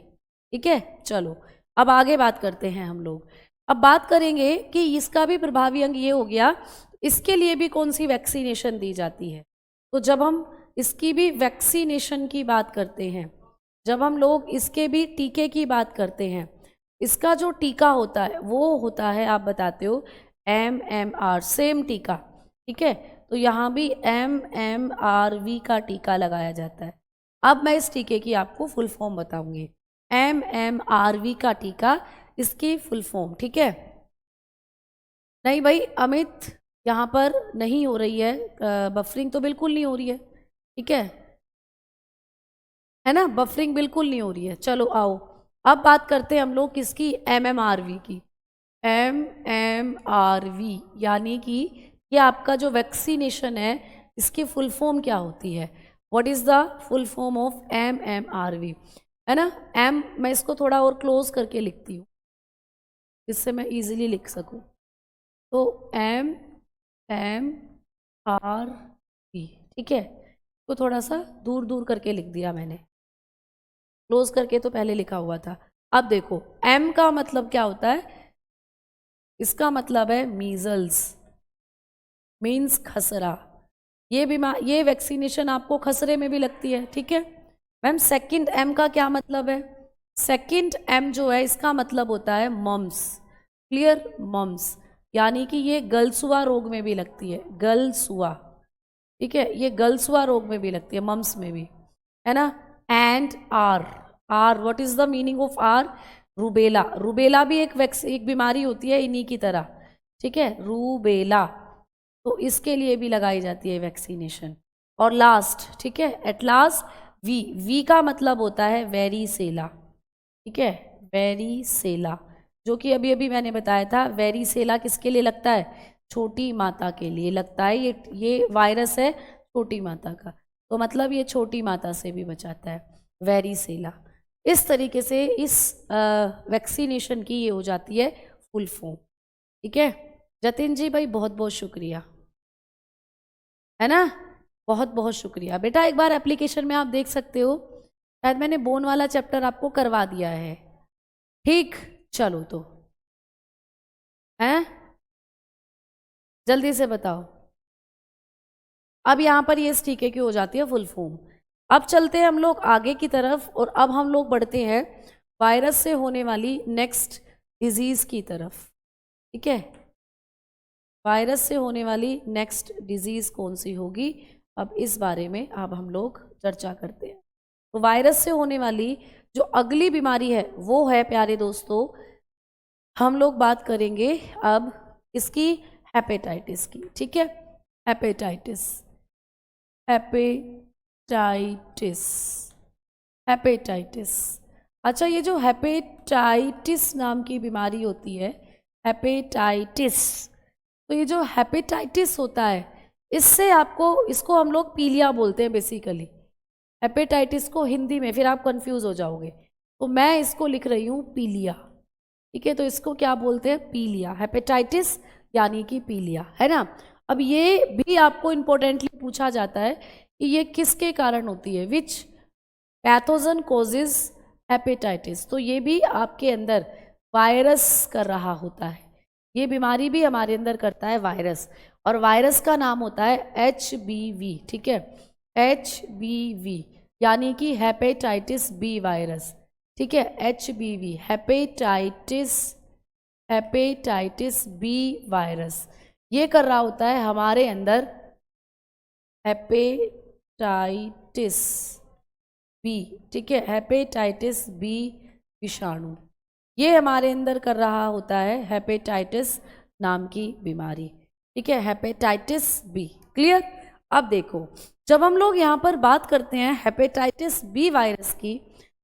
Speaker 1: ठीक है। चलो अब आगे बात करते हैं हम लोग। अब बात करेंगे कि इसका भी प्रभावी अंग ये हो गया, इसके लिए भी कौन सी वैक्सीनेशन दी जाती है। तो जब हम इसकी भी वैक्सीनेशन की बात करते हैं, जब हम लोग इसके भी टीके की बात करते हैं, इसका जो टीका होता है वो होता है, आप बताते हो, MMR, सेम टीका, ठीक है। तो यहाँ भी MMRV का टीका लगाया जाता है। अब मैं इस टीके की आपको फुल फॉर्म बताऊंगी, MMRV का टीका, इसकी फुल फॉर्म, ठीक है। नहीं भाई अमित, यहाँ पर नहीं हो रही है बफरिंग, तो बिल्कुल नहीं हो रही है, ठीक है ना, बफरिंग बिल्कुल नहीं हो रही है। चलो आओ, अब बात करते हैं हम लोग किसकी, MMRV की। MMRV यानी कि ये आपका जो वैक्सीनेशन है, इसकी फुल फॉर्म क्या होती है, what is the full form of MMRV, है ना। मैं इसको थोड़ा और क्लोज करके लिखती हूँ, इससे मैं इजीली लिख सकूँ। तो MMRV, ठीक है, तो थोड़ा सा दूर दूर करके लिख दिया मैंने, क्लोज करके तो पहले लिखा हुआ था। अब देखो M का मतलब क्या होता है, इसका मतलब है मीजल्स, मीन्स खसरा। ये वैक्सीनेशन आपको खसरे में भी लगती है, ठीक है। मैम सेकंड M का क्या मतलब है, सेकंड M जो है इसका मतलब होता है मम्स, क्लियर, मम्स, यानी कि ये गलसुआ रोग में भी लगती है, गलसुआ, ठीक है, ये गलसुआ रोग में भी लगती है, मम्स में भी, है ना। And R, what is the meaning of R, rubella. Rubella भी एक बीमारी होती है इन्हीं की तरह, ठीक है, रूबेला, तो इसके लिए भी लगाई जाती है वैक्सीनेशन। और लास्ट, ठीक है, एट लास्ट V का मतलब होता है वेरीसेला, ठीक है, वेरीसेला, जो कि अभी अभी मैंने बताया था, वेरीसेला किसके लिए लगता है, छोटी माता के लिए लगता है। ये वायरस है छोटी माता का, तो मतलब ये छोटी माता से भी बचाता है, वेरीसेला। इस तरीके से इस वैक्सीनेशन की ये हो जाती है फुल फॉर्म, ठीक है। जतिन जी भाई बहुत बहुत शुक्रिया, है ना, बहुत बहुत शुक्रिया। बेटा एक बार एप्लीकेशन में आप देख सकते हो, शायद मैंने बोन वाला चैप्टर आपको करवा दिया है, ठीक। चलो तो हैं, जल्दी से बताओ। अब यहाँ पर ये टीके की हो जाती है फुल फॉर्म। अब चलते हैं हम लोग आगे की तरफ, और अब हम लोग बढ़ते हैं वायरस से होने वाली नेक्स्ट डिजीज की तरफ, ठीक है। वायरस से होने वाली नेक्स्ट डिजीज कौन सी होगी, अब इस बारे में अब हम लोग चर्चा करते हैं। तो वायरस से होने वाली जो अगली बीमारी है वो है, प्यारे दोस्तों, हम लोग बात करेंगे अब इसकी हेपेटाइटिस की, ठीक है, हेपेटाइटिस, हेपेटाइटिस, हेपेटाइटिस। अच्छा, ये जो हेपेटाइटिस नाम की बीमारी होती है, हेपेटाइटिस, तो ये जो हेपेटाइटिस होता है, इससे आपको, इसको हम लोग पीलिया बोलते हैं बेसिकली, हेपेटाइटिस को हिंदी में, फिर आप कंफ्यूज हो जाओगे, तो मैं इसको लिख रही हूँ पीलिया, ठीक है। तो इसको क्या बोलते हैं? पीलिया, हेपेटाइटिस यानी कि पीलिया, है ना। अब ये भी आपको इम्पोर्टेंटली पूछा जाता है कि ये किसके कारण होती है, विच पैथोजन कोजेज हेपेटाइटिस। तो ये भी आपके अंदर वायरस कर रहा होता है, ये बीमारी भी हमारे अंदर करता है वायरस, और वायरस का नाम होता है HBV, ठीक है, HBV यानी कि हेपेटाइटिस बी वायरस, ठीक है, HBV, हेपेटाइटिस बी वायरस, ये कर रहा होता है हमारे अंदर हेपेटाइटिस बी, ठीक है, हेपेटाइटिस बी विषाणु, ये हमारे अंदर कर रहा होता है हेपेटाइटिस नाम की बीमारी, ठीक है, हेपेटाइटिस बी। क्लियर? अब देखो, जब हम लोग यहाँ पर बात करते हैं हेपेटाइटिस बी वायरस की,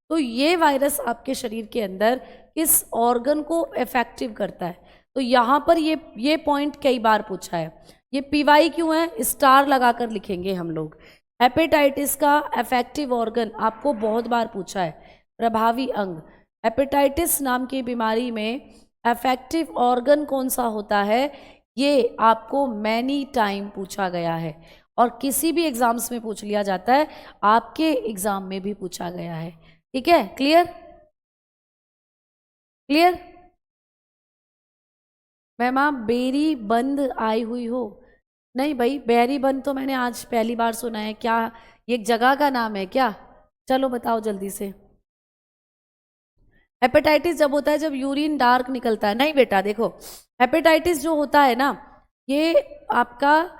Speaker 1: तो ये वायरस आपके शरीर के अंदर किस ऑर्गन को इफेक्टिव करता है, तो यहाँ पर ये पॉइंट कई बार पूछा है, ये PY क्यों है, स्टार लगाकर लिखेंगे हम लोग। हेपेटाइटिस का इफेक्टिव ऑर्गन आपको बहुत बार पूछा है, प्रभावी अंग, हेपेटाइटिस नाम की बीमारी में इफेक्टिव ऑर्गन कौन सा होता है, ये आपको मैनी टाइम पूछा गया है, और किसी भी एग्जाम्स में पूछ लिया जाता है, आपके एग्जाम में भी पूछा गया है, ठीक है। क्लियर? क्लियर? मैम आप बेरी बंद आई हुई हो? नहीं भाई, बेरी बंद तो मैंने आज पहली बार सुना है, क्या ये एक जगह का नाम है क्या? चलो बताओ जल्दी से। हेपेटाइटिस जब होता है जब यूरिन डार्क निकलता है, नहीं बेटा देखो, हेपेटाइटिस जो होता है ना, ये आपका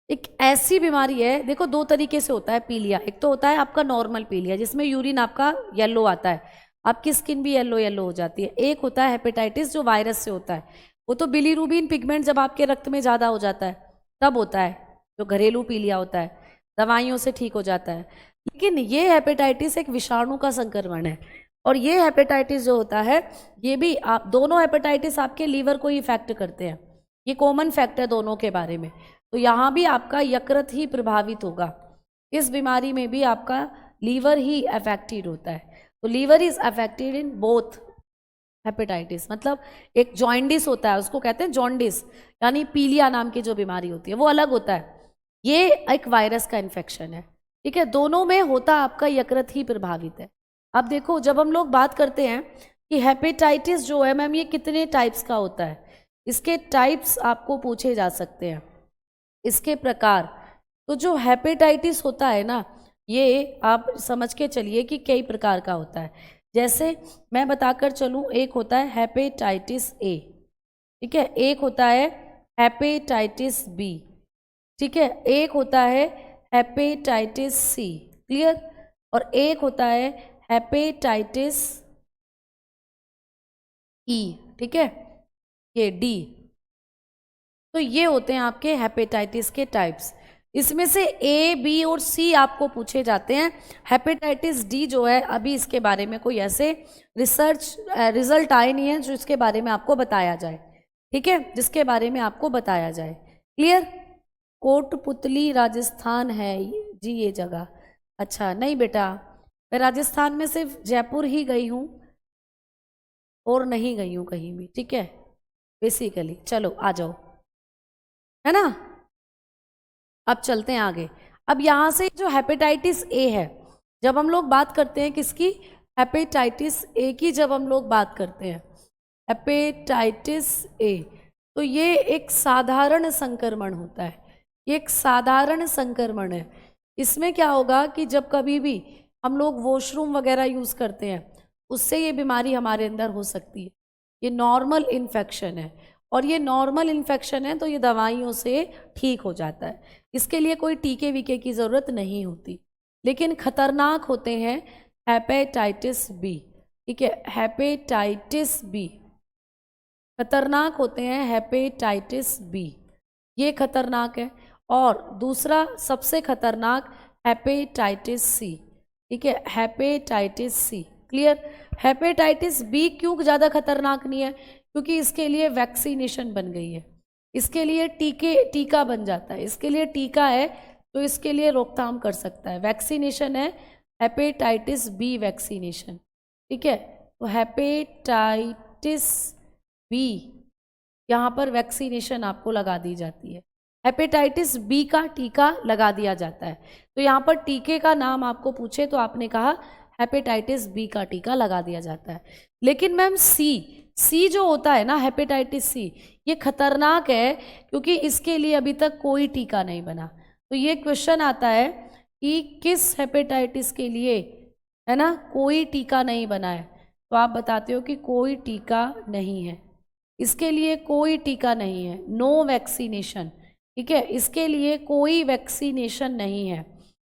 Speaker 1: एक ऐसी बीमारी है, देखो दो तरीके से होता है पीलिया, एक तो होता है आपका नॉर्मल पीलिया जिसमें यूरिन आपका येलो आता है, आपकी स्किन भी येलो येलो हो जाती है, एक होता है हेपेटाइटिस जो वायरस से होता है, वो तो बिलीरुबिन पिगमेंट जब आपके रक्त में ज़्यादा हो जाता है तब होता है, जो घरेलू पीलिया होता है, दवाइयों से ठीक हो जाता है। लेकिन ये हेपेटाइटिस एक विषाणु का संक्रमण है, और ये हेपेटाइटिस जो होता है, ये भी आप दोनों हेपेटाइटिस आपके लीवर को ही इफेक्ट करते हैं, ये कॉमन फैक्ट है दोनों के बारे में। तो यहाँ भी आपका यकृत ही प्रभावित होगा, इस बीमारी में भी आपका लीवर ही अफेक्टेड होता है, तो liver is affected in both hepatitis, मतलब एक जॉन्डिस होता है, उसको कहते हैं जॉन्डिस, यानी पीलिया नाम की जो बीमारी होती है वो अलग होता है, ये एक वायरस का इन्फेक्शन है, ठीक है, दोनों में होता आपका यकृत ही प्रभावित है। अब देखो, जब हम लोग बात करते हैं कि हेपेटाइटिस जो है मैम ये कितने टाइप्स का होता है, इसके टाइप्स आपको पूछे जा सकते हैं, इसके प्रकार, तो जो हेपेटाइटिस होता है ना, ये आप समझ के चलिए कि कई प्रकार का होता है, जैसे मैं बताकर चलूँ, एक होता है हेपेटाइटिस ए, ठीक है, एक होता है हेपेटाइटिस बी, ठीक है, एक होता है हेपेटाइटिस सी, क्लियर, और एक होता है हेपेटाइटिस ई, ठीक है, ये डी, तो ये होते हैं आपके हेपेटाइटिस के टाइप्स, इसमें से ए बी और सी आपको पूछे जाते हैं। हेपेटाइटिस डी जो है अभी इसके बारे में कोई ऐसे रिजल्ट आए नहीं है जो इसके बारे में आपको बताया जाए, ठीक है, जिसके बारे में आपको बताया जाए। क्लियर? कोटपुतली राजस्थान है जी ये जगह? अच्छा नहीं बेटा, मैं राजस्थान में सिर्फ जयपुर ही गई हूँ और नहीं गई हूँ कहीं भी, ठीक है, बेसिकली। चलो आ जाओ, है ना। अब चलते हैं आगे। अब यहाँ से जो हेपेटाइटिस ए है, जब हम लोग बात करते हैं किसकी, हेपेटाइटिस ए की, जब हम लोग बात करते हैं हेपेटाइटिस ए, तो ये एक साधारण संक्रमण होता है, ये एक साधारण संक्रमण है। इसमें क्या होगा कि जब कभी भी हम लोग वॉशरूम वगैरह यूज़ करते हैं, उससे ये बीमारी हमारे अंदर हो सकती है, ये नॉर्मल इन्फेक्शन है, और ये नॉर्मल इन्फेक्शन है तो ये दवाइयों से ठीक हो जाता है, इसके लिए कोई टीके वीके की ज़रूरत नहीं होती। लेकिन खतरनाक होते हैं हेपेटाइटिस बी, ठीक है, हेपेटाइटिस बी खतरनाक होते हैं, हेपेटाइटिस बी, ये खतरनाक है। और दूसरा सबसे खतरनाक हेपेटाइटिस सी, ठीक है, hepatitis C. Clear. Hepatitis B क्यों ज़्यादा खतरनाक नहीं है? क्योंकि इसके लिए वैक्सीनेशन बन गई है, इसके लिए टीका बन जाता है, इसके लिए टीका है तो इसके लिए रोकथाम कर सकता है। वैक्सीनेशन है हेपेटाइटिस बी वैक्सीनेशन, ठीक है। तो हेपेटाइटिस बी यहाँ पर वैक्सीनेशन आपको लगा दी जाती है, हेपेटाइटिस बी का टीका लगा दिया जाता है। तो यहाँ पर टीके का नाम आपको पूछे तो आपने कहा हेपेटाइटिस बी का टीका लगा दिया जाता है। लेकिन मैम सी जो होता है ना, हेपेटाइटिस सी, ये खतरनाक है क्योंकि इसके लिए अभी तक कोई टीका नहीं बना। तो ये क्वेश्चन आता है कि किस हेपेटाइटिस के लिए, है ना, कोई टीका नहीं बना है, तो आप बताते हो कि कोई टीका नहीं है, इसके लिए कोई टीका नहीं है, नो वैक्सीनेशन, ठीक है, इसके लिए कोई वैक्सीनेशन नहीं है।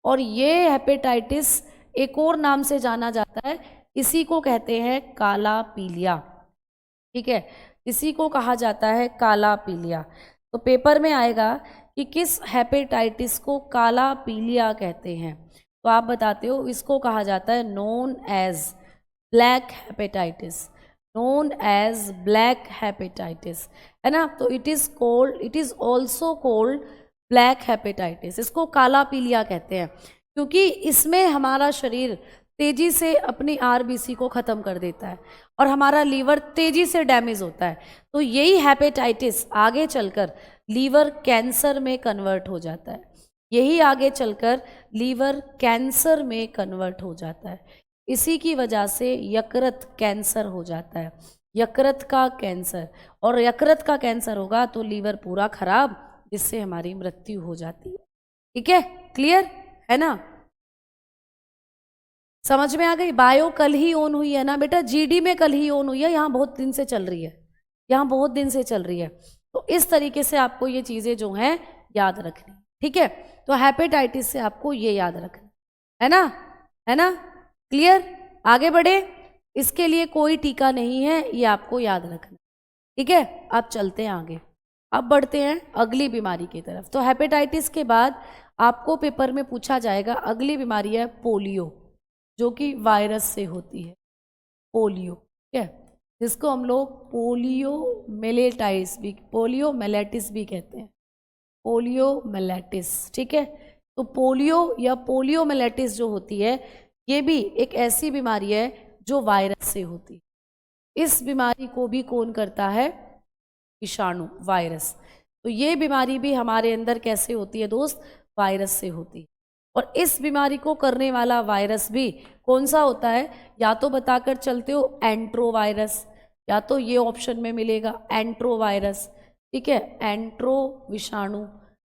Speaker 1: और ये हेपेटाइटिस एक और नाम से जाना जाता है, इसी को कहते हैं काला पीलिया, ठीक है, इसी को कहा जाता है काला पीलिया। तो पेपर में आएगा कि किस हेपेटाइटिस को काला पीलिया कहते हैं, तो आप बताते हो इसको कहा जाता है known as black hepatitis, known as black hepatitis, है ना। तो it is also called black hepatitis, इसको काला पीलिया कहते हैं क्योंकि इसमें हमारा शरीर तेजी से अपनी आरबीसी को ख़त्म कर देता है और हमारा लीवर तेजी से डैमेज होता है। तो यही हेपेटाइटिस आगे चलकर लीवर कैंसर में कन्वर्ट हो जाता है, यही आगे चलकर लीवर कैंसर में कन्वर्ट हो जाता है। इसी की वजह से यकृत कैंसर हो जाता है, यकृत का कैंसर, और यकृत का कैंसर होगा तो लीवर पूरा खराब, जिससे हमारी मृत्यु हो जाती है। ठीक है, क्लियर है ना, समझ में आ गई। बायो कल ही ऑन हुई है ना बेटा, जीडी में कल ही ऑन हुई है, यहाँ बहुत दिन से चल रही है, यहाँ बहुत दिन से चल रही है। तो इस तरीके से आपको ये चीज़ें जो हैं याद रखनी, ठीक है। तो हेपेटाइटिस से आपको ये याद रखना है ना, है ना, क्लियर। आगे बढ़े, इसके लिए कोई टीका नहीं है, ये आपको याद रखना, ठीक है। अब चलते हैं आगे, अब बढ़ते हैं अगली बीमारी की तरफ। तो हेपेटाइटिस के बाद आपको पेपर में पूछा जाएगा अगली बीमारी है पोलियो, जो कि वायरस से होती है, पोलियो, ठीक है, जिसको हम लोग पोलियो मेलेटिस भी कहते हैं, पोलियो मेलेटिस, ठीक है। तो पोलियो या पोलियो मेलेटिस जो होती है, ये भी एक ऐसी बीमारी है जो वायरस से होती है। इस बीमारी को भी कौन करता है? विषाणु, वायरस। तो ये बीमारी भी हमारे अंदर कैसे होती है दोस्त? वायरस से होती है। और इस बीमारी को करने वाला वायरस भी कौन सा होता है? या तो बताकर चलते हो एंट्रोवायरस, या तो ये ऑप्शन में मिलेगा एंट्रोवायरस, ठीक है, एंट्रो विषाणु,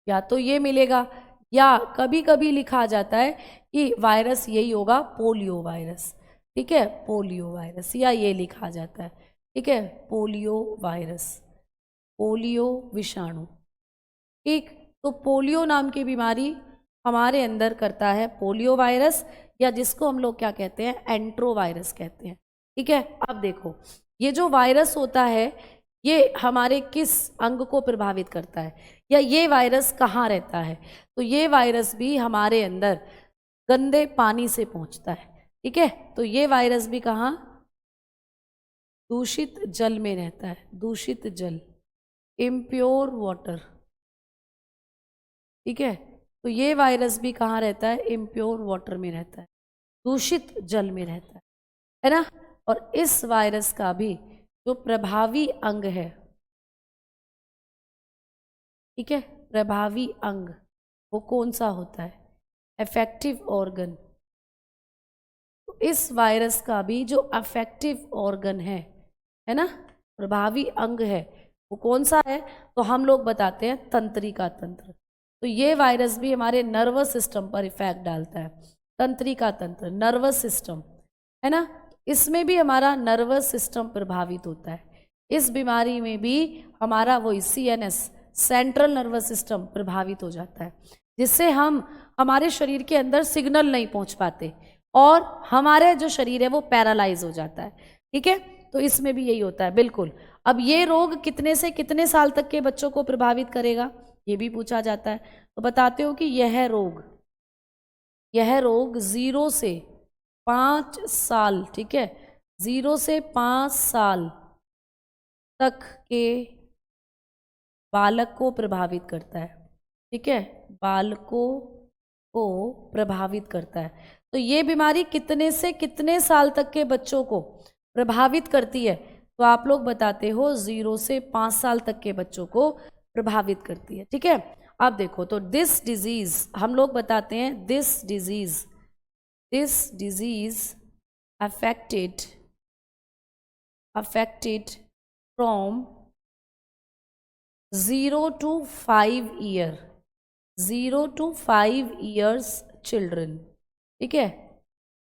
Speaker 1: या तो ये मिलेगा, या कभी कभी लिखा जाता है कि वायरस यही होगा पोलियो वायरस, ठीक है, पोलियो वायरस, या ये लिखा जाता है, ठीक है, पोलियो वायरस, पोलियो विषाणु, ठीक। तो पोलियो नाम की बीमारी हमारे अंदर करता है पोलियो वायरस, या जिसको हम लोग क्या कहते हैं? एंट्रोवायरस कहते हैं, ठीक है। अब देखो, ये जो वायरस होता है ये हमारे किस अंग को प्रभावित करता है, या ये वायरस कहाँ रहता है? तो ये वायरस भी हमारे अंदर गंदे पानी से पहुंचता है, ठीक है। तो ये वायरस भी कहाँ? दूषित जल में रहता है, दूषित जल, इम्प्योर वाटर, ठीक है। तो ये वायरस भी कहाँ रहता है? इम्प्योर वाटर में रहता है, दूषित जल में रहता है ना। और इस वायरस का भी जो प्रभावी अंग है, ठीक है, प्रभावी अंग वो कौन सा होता है? Affective organ. तो इस वायरस का भी जो अफेक्टिव ऑर्गन है ना, प्रभावी अंग है, वो कौन सा है? तो हम लोग बताते हैं तंत्रिका तंत्र। तो ये वायरस भी हमारे नर्वस सिस्टम पर इफेक्ट डालता है, तंत्रिका तंत्र, नर्वस सिस्टम, है ना। इसमें भी हमारा नर्वस सिस्टम प्रभावित होता है। इस बीमारी में भी हमारा वही CNS, सेंट्रल नर्वस सिस्टम प्रभावित हो जाता है, जिससे हम हमारे शरीर के अंदर सिग्नल नहीं पहुंच पाते और हमारे जो शरीर है वो पैरालाइज हो जाता है, ठीक है। तो इसमें भी यही होता है, बिल्कुल। अब ये रोग कितने से कितने साल तक के बच्चों को प्रभावित करेगा? ये भी पूछा जाता है। तो बताते हो कि यह रोग 0 से 5 साल, ठीक है, 0 से 5 साल तक के बालक को प्रभावित करता है, ठीक है, बालकों को प्रभावित करता है। तो ये बीमारी कितने से कितने साल तक के बच्चों को प्रभावित करती है? तो आप लोग बताते हो 0 से 5 साल तक के बच्चों को प्रभावित करती है, ठीक है। अब देखो, तो दिस डिजीज, हम लोग बताते हैं this disease affected from 0 to 5 years children, ठीक है।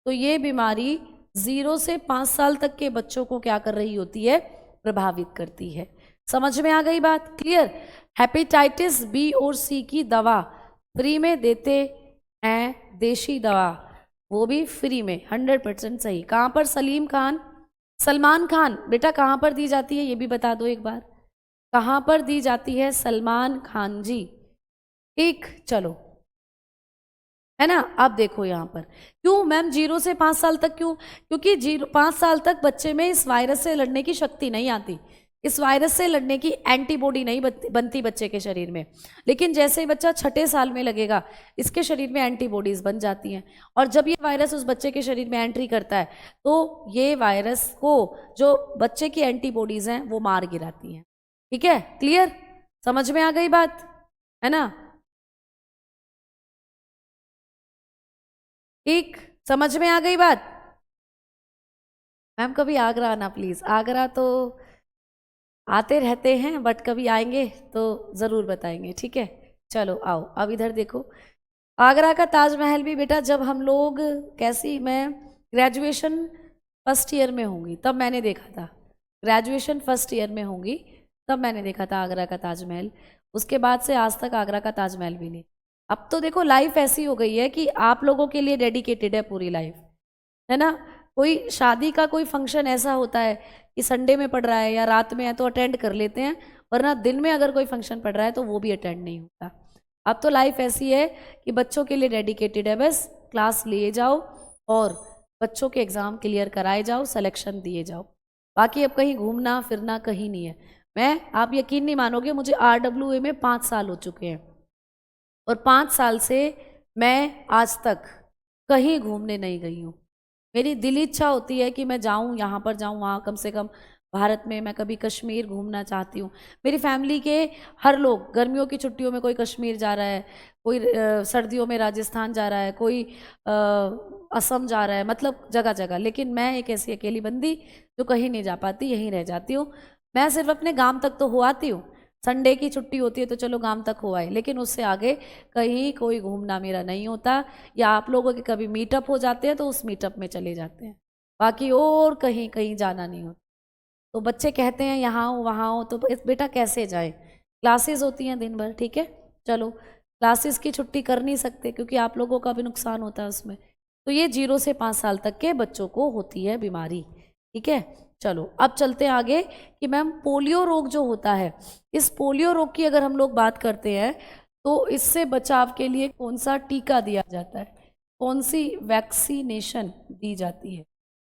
Speaker 1: तो ये बीमारी 0 से 5 साल तक के बच्चों को क्या कर रही होती है? प्रभावित करती है। समझ में आ गई बात? क्लियर? हेपेटाइटिस बी और सी की दवा फ्री में देते हैं, देशी दवा, वो भी फ्री में, 100% सही। कहाँ पर? सलमान खान बेटा कहाँ पर दी जाती है, ये भी बता दो एक बार, कहाँ पर दी जाती है? सलमान खान जी, ठीक। चलो, है ना। अब देखो यहाँ पर, क्यों मैम 0 से 5 साल तक क्यों? क्योंकि 5 साल तक बच्चे में इस वायरस से लड़ने की शक्ति नहीं आती, इस वायरस से लड़ने की एंटीबॉडी नहीं बनती बच्चे के शरीर में। लेकिन जैसे ही बच्चा 6ठे साल में लगेगा, इसके शरीर में एंटीबॉडीज बन जाती हैं, और जब ये वायरस उस बच्चे के शरीर में एंट्री करता है, तो ये वायरस को जो बच्चे की एंटीबॉडीज हैं वो मार गिराती हैं, ठीक है। क्लियर? समझ में आ गई बात, है ना? ठीक, समझ में आ गई बात। मैम कभी आगरा आना प्लीज, आगरा तो आते रहते हैं बट कभी आएंगे तो ज़रूर बताएंगे, ठीक है। चलो आओ, अब इधर देखो, आगरा का ताजमहल भी बेटा जब हम लोग, कैसी, मैं ग्रेजुएशन फर्स्ट ईयर में होंगी तब मैंने देखा था, ग्रेजुएशन फर्स्ट ईयर में होंगी तब मैंने देखा था आगरा का ताजमहल। उसके बाद से आज तक आगरा का ताजमहल भी नहीं। अब तो देखो लाइफ ऐसी हो गई है कि आप लोगों के लिए डेडिकेटेड है पूरी लाइफ, है ना। कोई शादी का कोई फंक्शन ऐसा होता है कि संडे में पड़ रहा है या रात में है तो अटेंड कर लेते हैं, वरना दिन में अगर कोई फंक्शन पड़ रहा है तो वो भी अटेंड नहीं होता। अब तो लाइफ ऐसी है कि बच्चों के लिए डेडिकेटेड है, बस क्लास लिए जाओ और बच्चों के एग्ज़ाम क्लियर कराए जाओ, सिलेक्शन दिए जाओ, बाकी अब कहीं घूमना फिरना कहीं नहीं है। आप यकीन नहीं मानोगे, मुझे RWA में 5 साल हो चुके हैं और 5 साल से मैं आज तक कहीं घूमने नहीं गई हूँ। मेरी दिल इच्छा होती है कि मैं जाऊँ, यहाँ पर जाऊँ, वहाँ, कम से कम भारत में मैं कभी कश्मीर घूमना चाहती हूँ। मेरी फैमिली के हर लोग गर्मियों की छुट्टियों में कोई कश्मीर जा रहा है, कोई सर्दियों में राजस्थान जा रहा है, कोई असम जा रहा है, मतलब जगह जगह। लेकिन मैं एक ऐसी अकेली बंदी जो कहीं नहीं जा पाती, यहीं रह जाती हूँ। मैं सिर्फ अपने गांव तक तो हो आती हूँ, संडे की छुट्टी होती है तो चलो गांव तक हो आए, लेकिन उससे आगे कहीं कोई घूमना मेरा नहीं होता। या आप लोगों के कभी मीटअप हो जाते हैं तो उस मीटअप में चले जाते हैं, बाकी और कहीं कहीं जाना नहीं होता। तो बच्चे कहते हैं यहाँ हो वहाँ हो, तो बेटा कैसे जाए, क्लासेस होती हैं दिन भर, ठीक है। चलो, क्लासेस की छुट्टी कर नहीं सकते क्योंकि आप लोगों का भी नुकसान होता है उसमें। तो ये 0 से 5 साल तक के बच्चों को होती है बीमारी, ठीक है। चलो अब चलते हैं आगे कि मैम पोलियो रोग जो होता है, इस पोलियो रोग की अगर हम लोग बात करते हैं तो इससे बचाव के लिए कौन सा टीका दिया जाता है, कौन सी वैक्सीनेशन दी जाती है,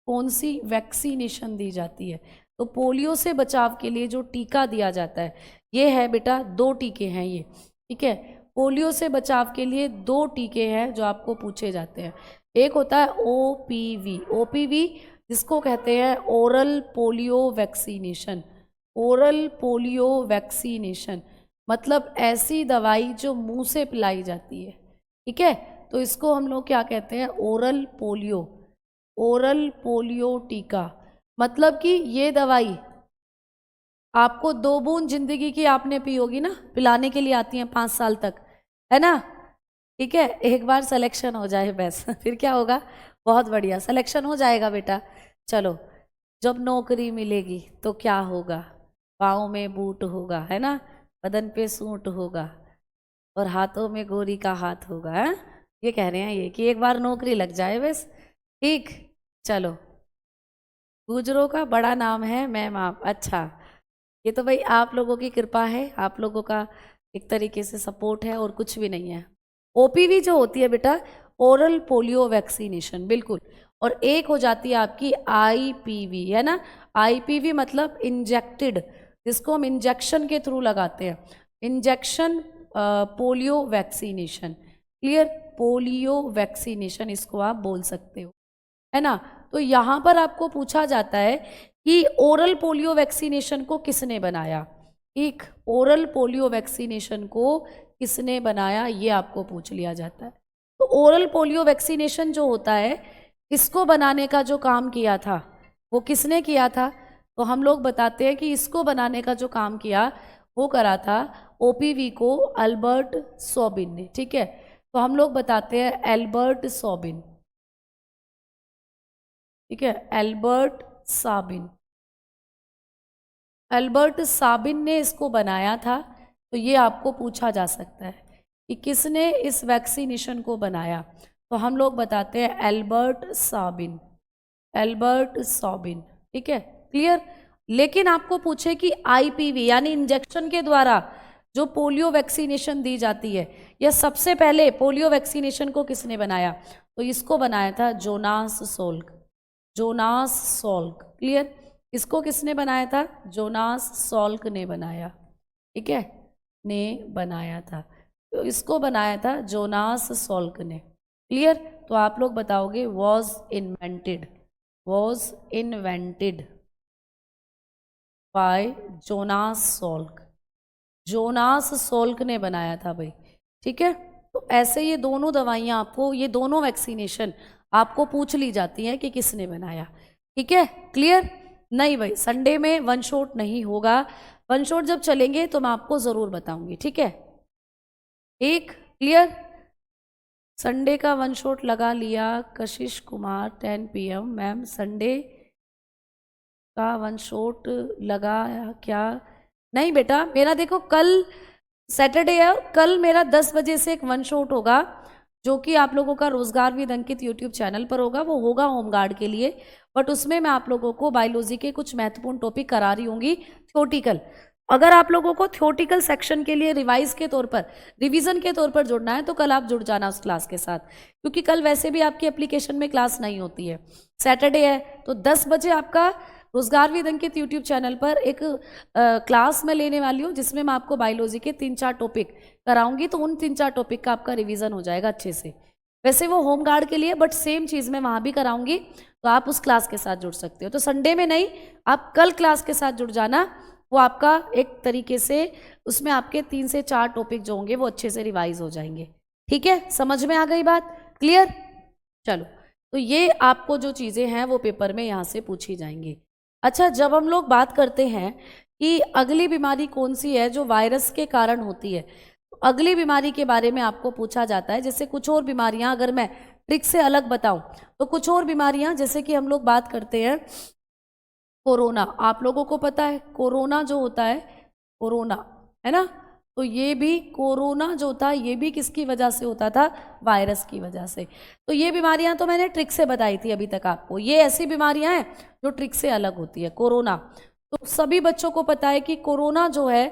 Speaker 1: कौन सी वैक्सीनेशन दी जाती है? तो पोलियो से बचाव के लिए जो टीका दिया जाता है ये है बेटा, 2 टीके हैं ये, ठीक है। पोलियो से बचाव के लिए 2 टीके हैं जो आपको पूछे जाते हैं। एक होता है OPV जिसको कहते हैं oral polio vaccination. Oral polio vaccination मतलब ऐसी दवाई जो मुंह से पिलाई जाती है, ठीक है। तो इसको हम लोग क्या कहते हैं? ओरल पोलियो टीका। मतलब कि ये दवाई आपको 2 बूंद जिंदगी की आपने पी होगी ना, पिलाने के लिए आती हैं 5 साल तक, है ना, ठीक है। एक बार सिलेक्शन हो जाए बस फिर क्या होगा, बहुत बढ़िया सिलेक्शन हो जाएगा बेटा। चलो, जब नौकरी मिलेगी तो क्या होगा, पाँव में बूट होगा, है ना, बदन पे सूट होगा और हाथों में गोरी का हाथ होगा, है? ये कह रहे हैं ये कि एक बार नौकरी लग जाए बस, ठीक। चलो, गुजरों का बड़ा नाम है मैम आप, अच्छा, ये तो भाई आप लोगों की कृपा है, आप लोगों का एक तरीके से सपोर्ट है और कुछ भी नहीं है। ओपीवी जो होती है बेटा, ओरल पोलियो वैक्सीनेशन, बिल्कुल। और एक हो जाती है आपकी आईपीवी, है ना। आईपीवी मतलब इंजेक्टेड, जिसको हम इंजेक्शन के थ्रू लगाते हैं, injection polio vaccination. Clear, polio vaccination इसको आप बोल सकते हो, है ना। तो यहाँ पर आपको पूछा जाता है कि ओरल पोलियो वैक्सीनेशन को किसने बनाया, एक ओरल पोलियो वैक्सीनेशन को किसने बनाया, ये आपको पूछ लिया जाता है। तो ओरल पोलियो वैक्सीनेशन जो होता है, इसको बनाने का जो काम किया था वो किसने किया था, तो हम लोग बताते हैं कि इसको बनाने का जो काम किया वो करा था ओपीवी को अल्बर्ट सॉबिन ने। ठीक है, तो हम लोग बताते हैं एल्बर्ट सॉबिन। ठीक है, एल्बर्ट साबिन, एल्बर्ट साबिन ने इसको बनाया था। तो ये आपको पूछा जा सकता है कि किसने इस वैक्सीनेशन को बनाया, तो हम लोग बताते हैं एल्बर्ट साबिन, एल्बर्ट सॉबिन। ठीक है, क्लियर। लेकिन आपको पूछे कि आईपीवी यानी इंजेक्शन के द्वारा जो पोलियो वैक्सीनेशन दी जाती है, यह सबसे पहले पोलियो वैक्सीनेशन को किसने बनाया, तो इसको बनाया था Jonas Salk, Jonas Salk. Clear, इसको किसने बनाया था, जोनास सॉल्क ने बनाया। ठीक है, ने बनाया था, तो इसको बनाया था जोनास सॉल्क ने। क्लियर, तो आप लोग बताओगे was invented, was invented by Jonas Salk, Jonas Salk ने बनाया था भाई। ठीक है, तो ऐसे ये दोनों दवाइयाँ आपको, ये दोनों वैक्सीनेशन आपको पूछ ली जाती हैं कि किसने बनाया। ठीक है, क्लियर। नहीं भाई, संडे में वन शॉट नहीं होगा, वन शॉट जब चलेंगे तो मैं आपको ज़रूर बताऊंगी। ठीक है, एक क्लियर। संडे का वन शॉट लगा लिया कशिश कुमार 10 PM। मैम संडे का वन शॉट लगाया क्या, नहीं बेटा, मेरा देखो कल सैटरडे है, कल मेरा 10 बजे से एक वन शॉट होगा जो कि आप लोगों का रोजगार विद अंकित यूट्यूब चैनल पर होगा। वो होगा होमगार्ड के लिए, बट उसमें मैं आप लोगों को बायोलॉजी के कुछ महत्वपूर्ण टॉपिक करा रही होंगी थ्योरेटिकल। अगर आप लोगों को थ्योरेटिकल सेक्शन के लिए रिवाइज के तौर पर, रिवीजन के तौर पर जुड़ना है तो कल आप जुड़ जाना उस क्लास के साथ, क्योंकि कल वैसे भी आपकी एप्लीकेशन में क्लास नहीं होती है, सैटरडे है। तो 10 बजे आपका रोजगार विद अंकित यूट्यूब चैनल पर एक क्लास में लेने वाली हूँ, जिसमें मैं आपको बायोलॉजी के 3-4 टॉपिक कराऊंगी। तो उन 3-4 टॉपिक का आपका रिवीजन हो जाएगा अच्छे से। वैसे वो होम गार्ड के लिए, बट सेम चीज़ मैं वहाँ भी कराऊंगी, तो आप उस क्लास के साथ जुड़ सकते हो। तो संडे में नहीं, आप कल क्लास के साथ जुड़ जाना, वो आपका एक तरीके से उसमें आपके 3 से 4 टॉपिक जो होंगे वो अच्छे से रिवाइज हो जाएंगे। ठीक है, समझ में आ गई बात, क्लियर। चलो, तो ये आपको जो चीज़ें हैं वो पेपर में यहाँ से पूछी जाएंगी। अच्छा, जब हम लोग बात करते हैं कि अगली बीमारी कौन सी है जो वायरस के कारण होती है, तो अगली बीमारी के बारे में आपको पूछा जाता है। जैसे कुछ और बीमारियां अगर मैं ट्रिक से अलग बताऊं, तो कुछ और बीमारियां जैसे कि हम लोग बात करते हैं कोरोना, आप लोगों को पता है कोरोना जो होता है, कोरोना, है ना। तो ये भी कोरोना जो था ये भी किसकी वजह से होता था, वायरस की वजह से। तो ये बीमारियां तो मैंने ट्रिक से बताई थी अभी तक आपको, ये ऐसी बीमारियां हैं जो ट्रिक से अलग होती है। कोरोना तो सभी बच्चों को पता है कि कोरोना जो है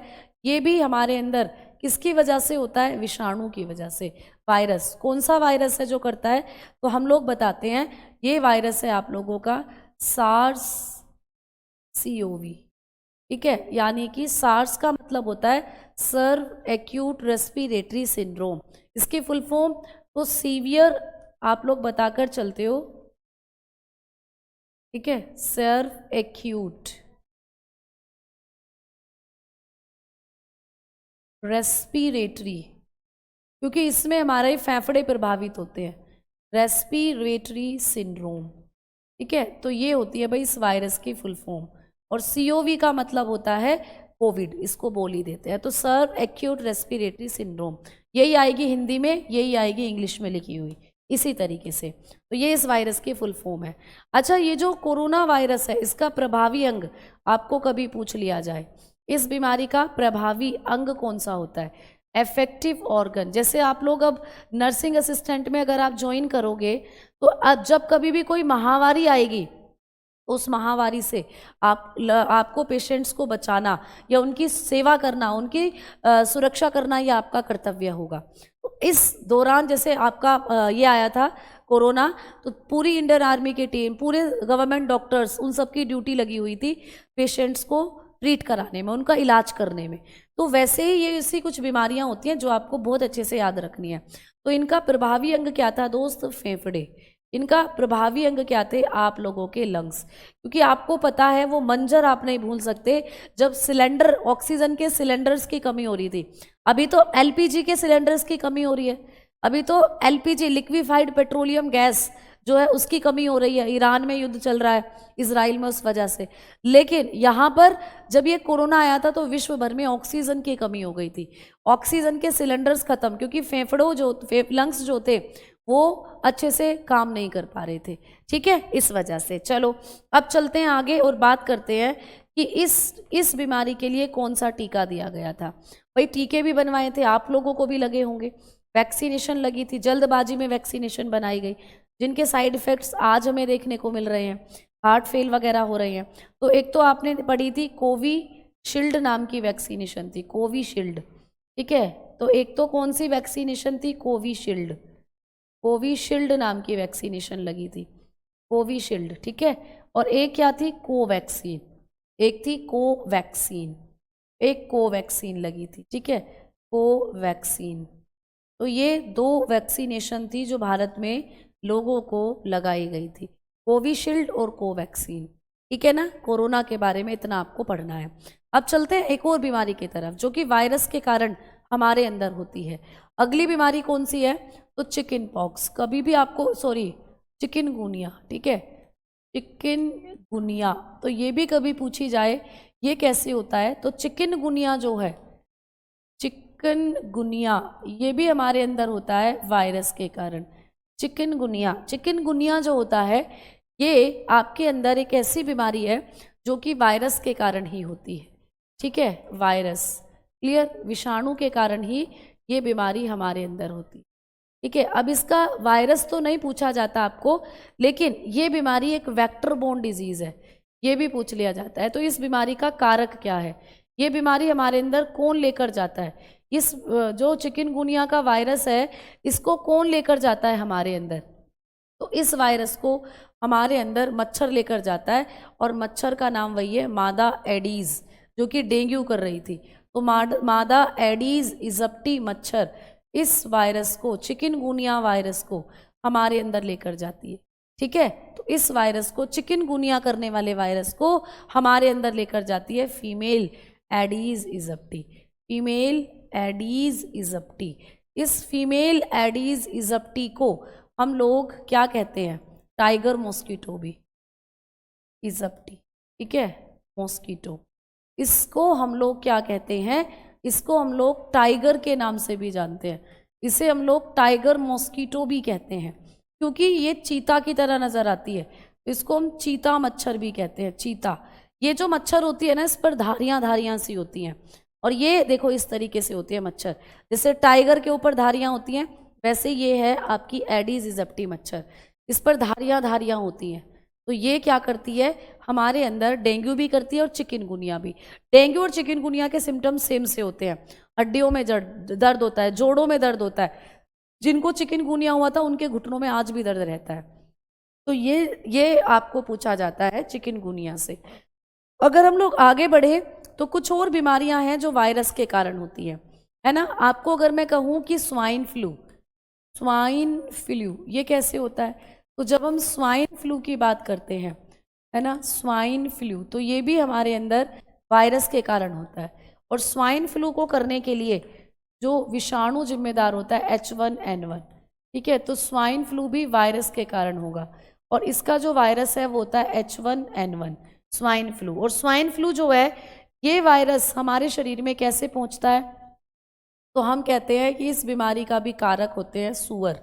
Speaker 1: ये भी हमारे अंदर किसकी वजह से होता है, विषाणु की वजह से। वायरस, कौन सा वायरस है जो करता है, तो हम लोग बताते हैं ये वायरस है आप लोगों का सार्स CoV। ठीक है, यानी कि सार्स का मतलब होता है सर्व एक्यूट रेस्पिरेटरी सिंड्रोम, इसकी फुल फॉर्म तो सीवियर आप लोग बताकर चलते हो। ठीक है, सर्व एक्यूट रेस्पिरेटरी, क्योंकि इसमें हमारे फेफड़े प्रभावित होते हैं, रेस्पिरेटरी सिंड्रोम। ठीक है, तो ये होती है भाई इस वायरस की फुल फॉर्म। और CoV का मतलब होता है कोविड, इसको बोल ही देते हैं। तो सर्व एक्यूट रेस्पिरेटरी सिंड्रोम, यही आएगी हिंदी में, यही आएगी इंग्लिश में लिखी हुई इसी तरीके से। तो ये इस वायरस की फुल फॉर्म है। अच्छा, ये जो कोरोना वायरस है इसका प्रभावी अंग आपको कभी पूछ लिया जाए, इस बीमारी का प्रभावी अंग कौन सा होता है, इफेक्टिव ऑर्गन। जैसे आप लोग अब नर्सिंग असिस्टेंट में अगर आप ज्वाइन करोगे, तो अब जब कभी भी कोई महामारी आएगी उस महामारी से आपको पेशेंट्स को बचाना या उनकी सेवा करना, उनकी सुरक्षा करना, ये आपका कर्तव्य होगा। तो इस दौरान जैसे आपका ये आया था कोरोना, तो पूरी इंडियन आर्मी की टीम, पूरे गवर्नमेंट डॉक्टर्स, उन सबकी ड्यूटी लगी हुई थी पेशेंट्स को ट्रीट कराने में, उनका इलाज करने में। तो वैसे ही ये ऐसी कुछ बीमारियां होती हैं जो आपको बहुत अच्छे से याद रखनी है। तो इनका प्रभावी अंग क्या था दोस्त? फेफड़े। इनका प्रभावी अंग क्या थे? आप लोगों के लंग्स। क्योंकि आपको पता है वो मंजर आप नहीं भूल सकते जब सिलेंडर, ऑक्सीजन के सिलेंडर्स की कमी हो रही थी। अभी तो एलपीजी के सिलेंडर्स की कमी हो रही है, अभी तो एलपीजी लिक्विफाइड पेट्रोलियम गैस जो है उसकी कमी हो रही है। ईरान में युद्ध चल रहा है इजराइल में उस वजह से। लेकिन यहाँ पर जब ये कोरोना आया था तो विश्व भर में ऑक्सीजन की कमी हो गई थी, ऑक्सीजन के सिलेंडर्स खत्म, क्योंकि फेफड़ों जो लंग्स जो थे वो अच्छे से काम नहीं कर पा रहे थे। ठीक है, इस वजह से। चलो अब चलते हैं आगे और बात करते हैं कि इस बीमारी के लिए कौन सा टीका दिया गया था। भाई टीके भी बनवाए थे, आप लोगों को भी लगे होंगे, वैक्सीनेशन लगी थी, जल्दबाजी में वैक्सीनेशन बनाई गई, जिनके साइड इफ़ेक्ट्स आज हमें देखने को मिल रहे हैं, हार्ट फेल वगैरह हो रहे हैं। तो एक तो आपने पढ़ी थी कोविशील्ड नाम की वैक्सीनेशन थी, कोविशील्ड। ठीक है, तो एक तो कौन सी वैक्सीनेशन थी? कोविशील्ड। कोविशील्ड नाम की वैक्सीनेशन लगी थी, कोविशील्ड। ठीक है, और एक क्या थी? कोवैक्सीन। एक थी कोवैक्सीन, एक कोवैक्सीन लगी थी। ठीक है, कोवैक्सीन। तो ये दो वैक्सीनेशन थी जो भारत में लोगों को लगाई गई थी, कोविशील्ड और कोवैक्सीन। ठीक है ना, कोरोना के बारे में इतना आपको पढ़ना है। अब चलते हैं एक और बीमारी की तरफ जो कि वायरस के कारण हमारे अंदर होती है। अगली बीमारी कौन सी है? तो चिकन पॉक्स। कभी भी आपको, सॉरी, चिकनगुनिया। ठीक है, चिकनगुनिया, तो ये भी कभी पूछी जाए ये कैसे होता है, तो चिकनगुनिया जो है, चिकनगुनिया, ये भी हमारे अंदर होता है वायरस के कारण। चिकनगुनिया, चिकनगुनिया जो होता है ये आपके अंदर एक ऐसी बीमारी है जो कि वायरस के कारण ही होती है। ठीक है, वायरस, क्लियर, विषाणु के कारण ही ये बीमारी हमारे अंदर होती है। ठीक है, अब इसका वायरस तो नहीं पूछा जाता आपको, लेकिन ये बीमारी एक वेक्टर बोर्न डिजीज है, ये भी पूछ लिया जाता है। तो इस बीमारी का कारक क्या है? ये बीमारी हमारे अंदर कौन लेकर जाता है? इस जो चिकनगुनिया का वायरस है इसको कौन लेकर जाता है हमारे अंदर? तो इस वायरस को हमारे अंदर मच्छर लेकर जाता है, और मच्छर का नाम वही है मादा एडीज, जो कि डेंगू कर रही थी। तो मादा एडीज इजिप्टी मच्छर इस वायरस को, चिकनगुनिया वायरस को हमारे अंदर लेकर जाती है। ठीक है, तो इस वायरस को, चिकनगुनिया करने वाले वायरस को हमारे अंदर लेकर जाती है female Aedes aegypti, female Aedes aegypti. इस फीमेल एडीज इजिप्टी को हम लोग क्या कहते हैं? टाइगर मॉस्किटो भी, इजिप्टी। ठीक है, मॉस्किटो, इसको हम लोग क्या कहते हैं? इसको हम लोग टाइगर के नाम से भी जानते हैं, इसे हम लोग टाइगर मॉस्किटो भी कहते हैं, क्योंकि ये चीता की तरह नजर आती है। इसको हम चीता मच्छर भी कहते हैं, चीता। ये जो मच्छर होती है ना, इस पर धारियां धारियां सी होती हैं, और ये देखो इस तरीके से होती है मच्छर, जैसे टाइगर के ऊपर धारियां होती हैं, वैसे ये है आपकी एडीज इजिप्टी मच्छर, इस पर धारियां धारियां होती हैं। तो ये क्या करती है? हमारे अंदर डेंगू भी करती है और चिकनगुनिया भी। डेंगू और चिकनगुनिया के सिम्टम्स सेम से होते हैं, हड्डियों में दर्द होता है, जोड़ों में दर्द होता है। जिनको चिकनगुनिया हुआ था उनके घुटनों में आज भी दर्द रहता है। तो ये आपको पूछा जाता है चिकनगुनिया से। अगर हम लोग आगे बढ़े तो कुछ और बीमारियां हैं जो वायरस के कारण होती है ना। आपको अगर मैं कहूँ कि स्वाइन फ्लू, स्वाइन फ्लू ये कैसे होता है? तो जब हम स्वाइन फ्लू की बात करते हैं, है ना, स्वाइन फ्लू, तो ये भी हमारे अंदर वायरस के कारण होता है। और स्वाइन फ्लू को करने के लिए जो विषाणु जिम्मेदार होता है H1N1, ठीक है, तो स्वाइन फ्लू भी वायरस के कारण होगा, और इसका जो वायरस है वो होता है H1N1, स्वाइन फ्लू। और स्वाइन फ्लू जो है ये वायरस हमारे शरीर में कैसे पहुंचता है? तो हम कहते हैं कि इस बीमारी का भी कारक होते हैं सूअर।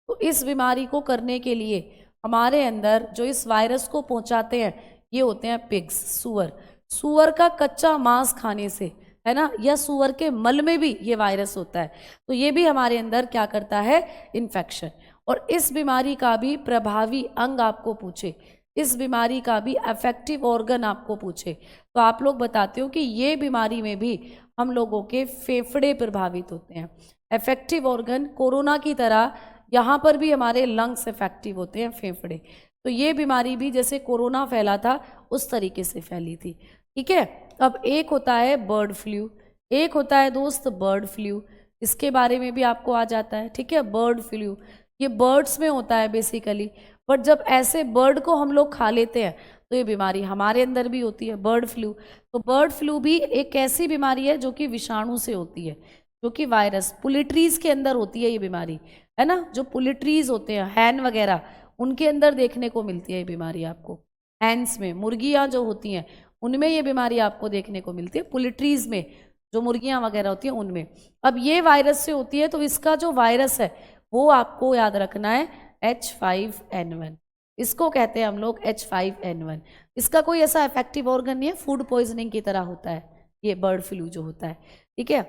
Speaker 1: तो इस बीमारी को करने के लिए हमारे अंदर जो इस वायरस को पहुंचाते हैं ये होते हैं पिग्स, सूअर। सूअर का कच्चा मांस खाने से, है ना, या सूअर के मल में भी ये वायरस होता है, तो ये भी हमारे अंदर क्या करता है? इन्फेक्शन। और इस बीमारी का भी प्रभावी अंग आपको पूछे इस बीमारी का भी अफेक्टिव ऑर्गन आपको पूछे तो आप लोग बताते हो कि ये बीमारी में भी हम लोगों के फेफड़े प्रभावित होते हैं। अफेक्टिव ऑर्गन कोरोना की तरह यहाँ पर भी हमारे लंग्स इफेक्टिव होते हैं, फेफड़े। तो ये बीमारी भी जैसे कोरोना फैला था उस तरीके से फैली थी, ठीक है। अब एक होता है बर्ड फ्लू, एक होता है दोस्त बर्ड फ्लू, इसके बारे में भी आपको आ जाता है, ठीक है। बर्ड फ्लू ये बर्ड्स में होता है बेसिकली, बट जब ऐसे बर्ड को हम लोग खा लेते हैं तो ये बीमारी हमारे अंदर भी होती है, बर्ड फ्लू। तो बर्ड फ्लू भी एक ऐसी बीमारी है जो कि विषाणु से होती है, जो कि वायरस, पोल्ट्रीज के अंदर होती है ये बीमारी, है ना। जो पोल्ट्रीज होते हैं, हैन वगैरह, उनके अंदर देखने को मिलती है ये बीमारी आपको। हैंस में मुर्गियाँ जो होती हैं उनमें ये बीमारी आपको देखने को मिलती है, पोल्ट्रीज में जो मुर्गियाँ वगैरह होती हैं उनमें। अब ये वायरस से होती है, तो इसका जो वायरस है वो आपको याद रखना है H5N1, इसको कहते हैं हम लोग H5N1। इसका कोई ऐसा इफेक्टिव ऑर्गन नहीं है, फूड पॉइजनिंग की तरह होता है ये बर्ड फ्लू जो होता है, ठीक है।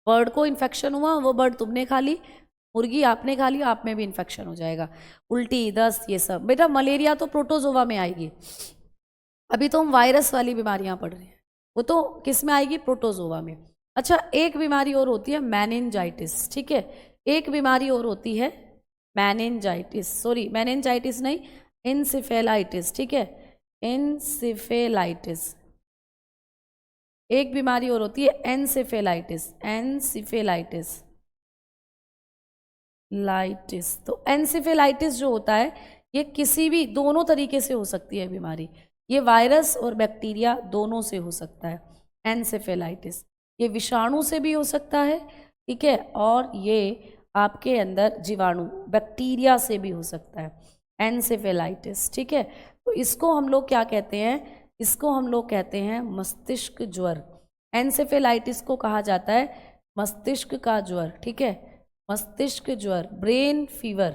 Speaker 1: बर्ड को इन्फेक्शन हुआ, वो बर्ड तुमने खा ली, मुर्गी आपने खा ली, आप में भी इन्फेक्शन हो जाएगा, उल्टी, दस्त, ये सब। बेटा मलेरिया तो प्रोटोजोवा में आएगी, अभी तो हम वायरस वाली बीमारियां पढ़ रहे हैं, वो तो किस में आएगी, प्रोटोजोवा में। अच्छा, एक बीमारी और होती है मेनिनजाइटिस, ठीक है। एक बीमारी और होती है मेनिनजाइटिस, सॉरी मेनिनजाइटिस नहीं, इंसेफेलाइटिस, ठीक है, इंसेफेलाइटिस। एक बीमारी और होती है एनसेफेलाइटिस, एनसेफेलाइटिस लाइटिस। तो एनसेफेलाइटिस जो होता है ये किसी भी, दोनों तरीके से हो सकती है बीमारी, ये वायरस और बैक्टीरिया दोनों से हो सकता है एनसेफेलाइटिस। ये विषाणु से भी हो सकता है, ठीक है, और ये आपके अंदर जीवाणु बैक्टीरिया से भी हो सकता है एनसेफेलाइटिस, ठीक है। तो इसको हम लोग क्या कहते हैं, इसको हम लोग कहते हैं मस्तिष्क ज्वर। एनसेफेलाइटिस को कहा जाता है मस्तिष्क का ज्वर, ठीक है, मस्तिष्क ज्वर, ब्रेन फीवर,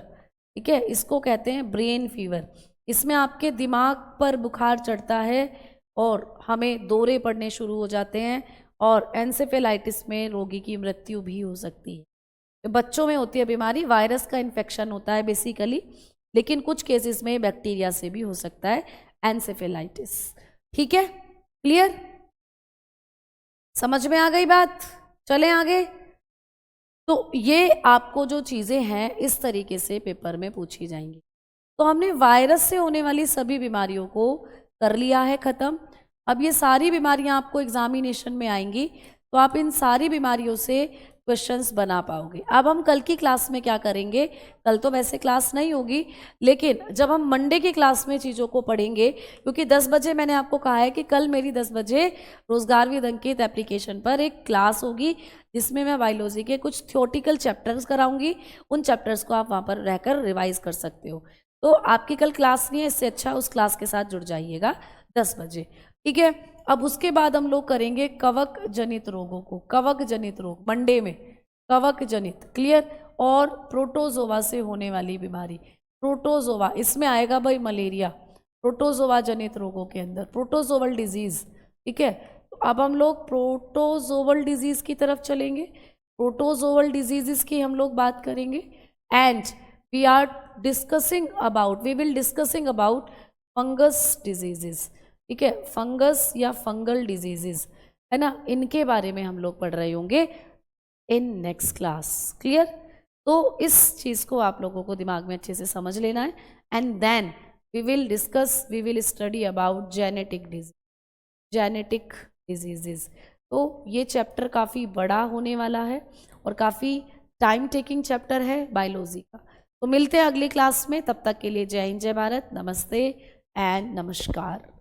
Speaker 1: ठीक है, इसको कहते हैं ब्रेन फीवर। इसमें आपके दिमाग पर बुखार चढ़ता है और हमें दौरे पड़ने शुरू हो जाते हैं, और एनसेफेलाइटिस में रोगी की मृत्यु भी हो सकती है। तो बच्चों में होती है बीमारी, वायरस का इन्फेक्शन होता है बेसिकली, लेकिन कुछ केसेस में बैक्टीरिया से भी हो सकता है एनसेफेलाइटिस, ठीक है। क्लियर, समझ में आ गई बात, चलें आगे। तो ये आपको जो चीज़ें हैं इस तरीके से पेपर में पूछी जाएंगी। तो हमने वायरस से होने वाली सभी बीमारियों को कर लिया है ख़त्म। अब ये सारी बीमारियां आपको एग्जामिनेशन में आएंगी, तो आप इन सारी बीमारियों से क्वेश्चंस बना पाओगे। अब हम कल की क्लास में क्या करेंगे, कल तो वैसे क्लास नहीं होगी, लेकिन जब हम मंडे की क्लास में चीज़ों को पढ़ेंगे, क्योंकि 10 बजे मैंने आपको कहा है कि कल मेरी 10 बजे रोजगार विद अंकित एप्लीकेशन पर एक क्लास होगी, जिसमें मैं बायोलॉजी के कुछ थ्योरेटिकल चैप्टर्स कराऊंगी। उन चैप्टर्स को आप वहाँ पर रहकर रिवाइज कर सकते हो। तो आपकी कल क्लास नहीं है, इससे अच्छा उस क्लास के साथ जुड़ जाइएगा 10 बजे, ठीक है। अब उसके बाद हम लोग करेंगे कवक जनित रोगों को, कवक जनित रोग मंडे में, कवक जनित, क्लियर। और प्रोटोजोवा से होने वाली बीमारी, प्रोटोजोवा, इसमें आएगा भाई मलेरिया, प्रोटोजोवा जनित रोगों के अंदर प्रोटोजोवल डिजीज, ठीक है। तो अब हम लोग प्रोटोजोवल डिजीज की तरफ चलेंगे, प्रोटोजोवल डिजीजेस की हम लोग बात करेंगे, and we will discussing about fungus diseases, ठीक है, फंगस या फंगल डिजीजेस, है ना, इनके बारे में हम लोग पढ़ रहे होंगे इन नेक्स्ट क्लास, क्लियर। तो इस चीज़ को आप लोगों को दिमाग में अच्छे से समझ लेना है, and then we will study about genetic diseases. तो ये चैप्टर काफ़ी बड़ा होने वाला है और काफ़ी टाइम टेकिंग चैप्टर है बायोलॉजी का। तो मिलते हैं अगली क्लास में, तब तक के लिए जय हिंद, जय भारत, नमस्ते एंड नमस्कार।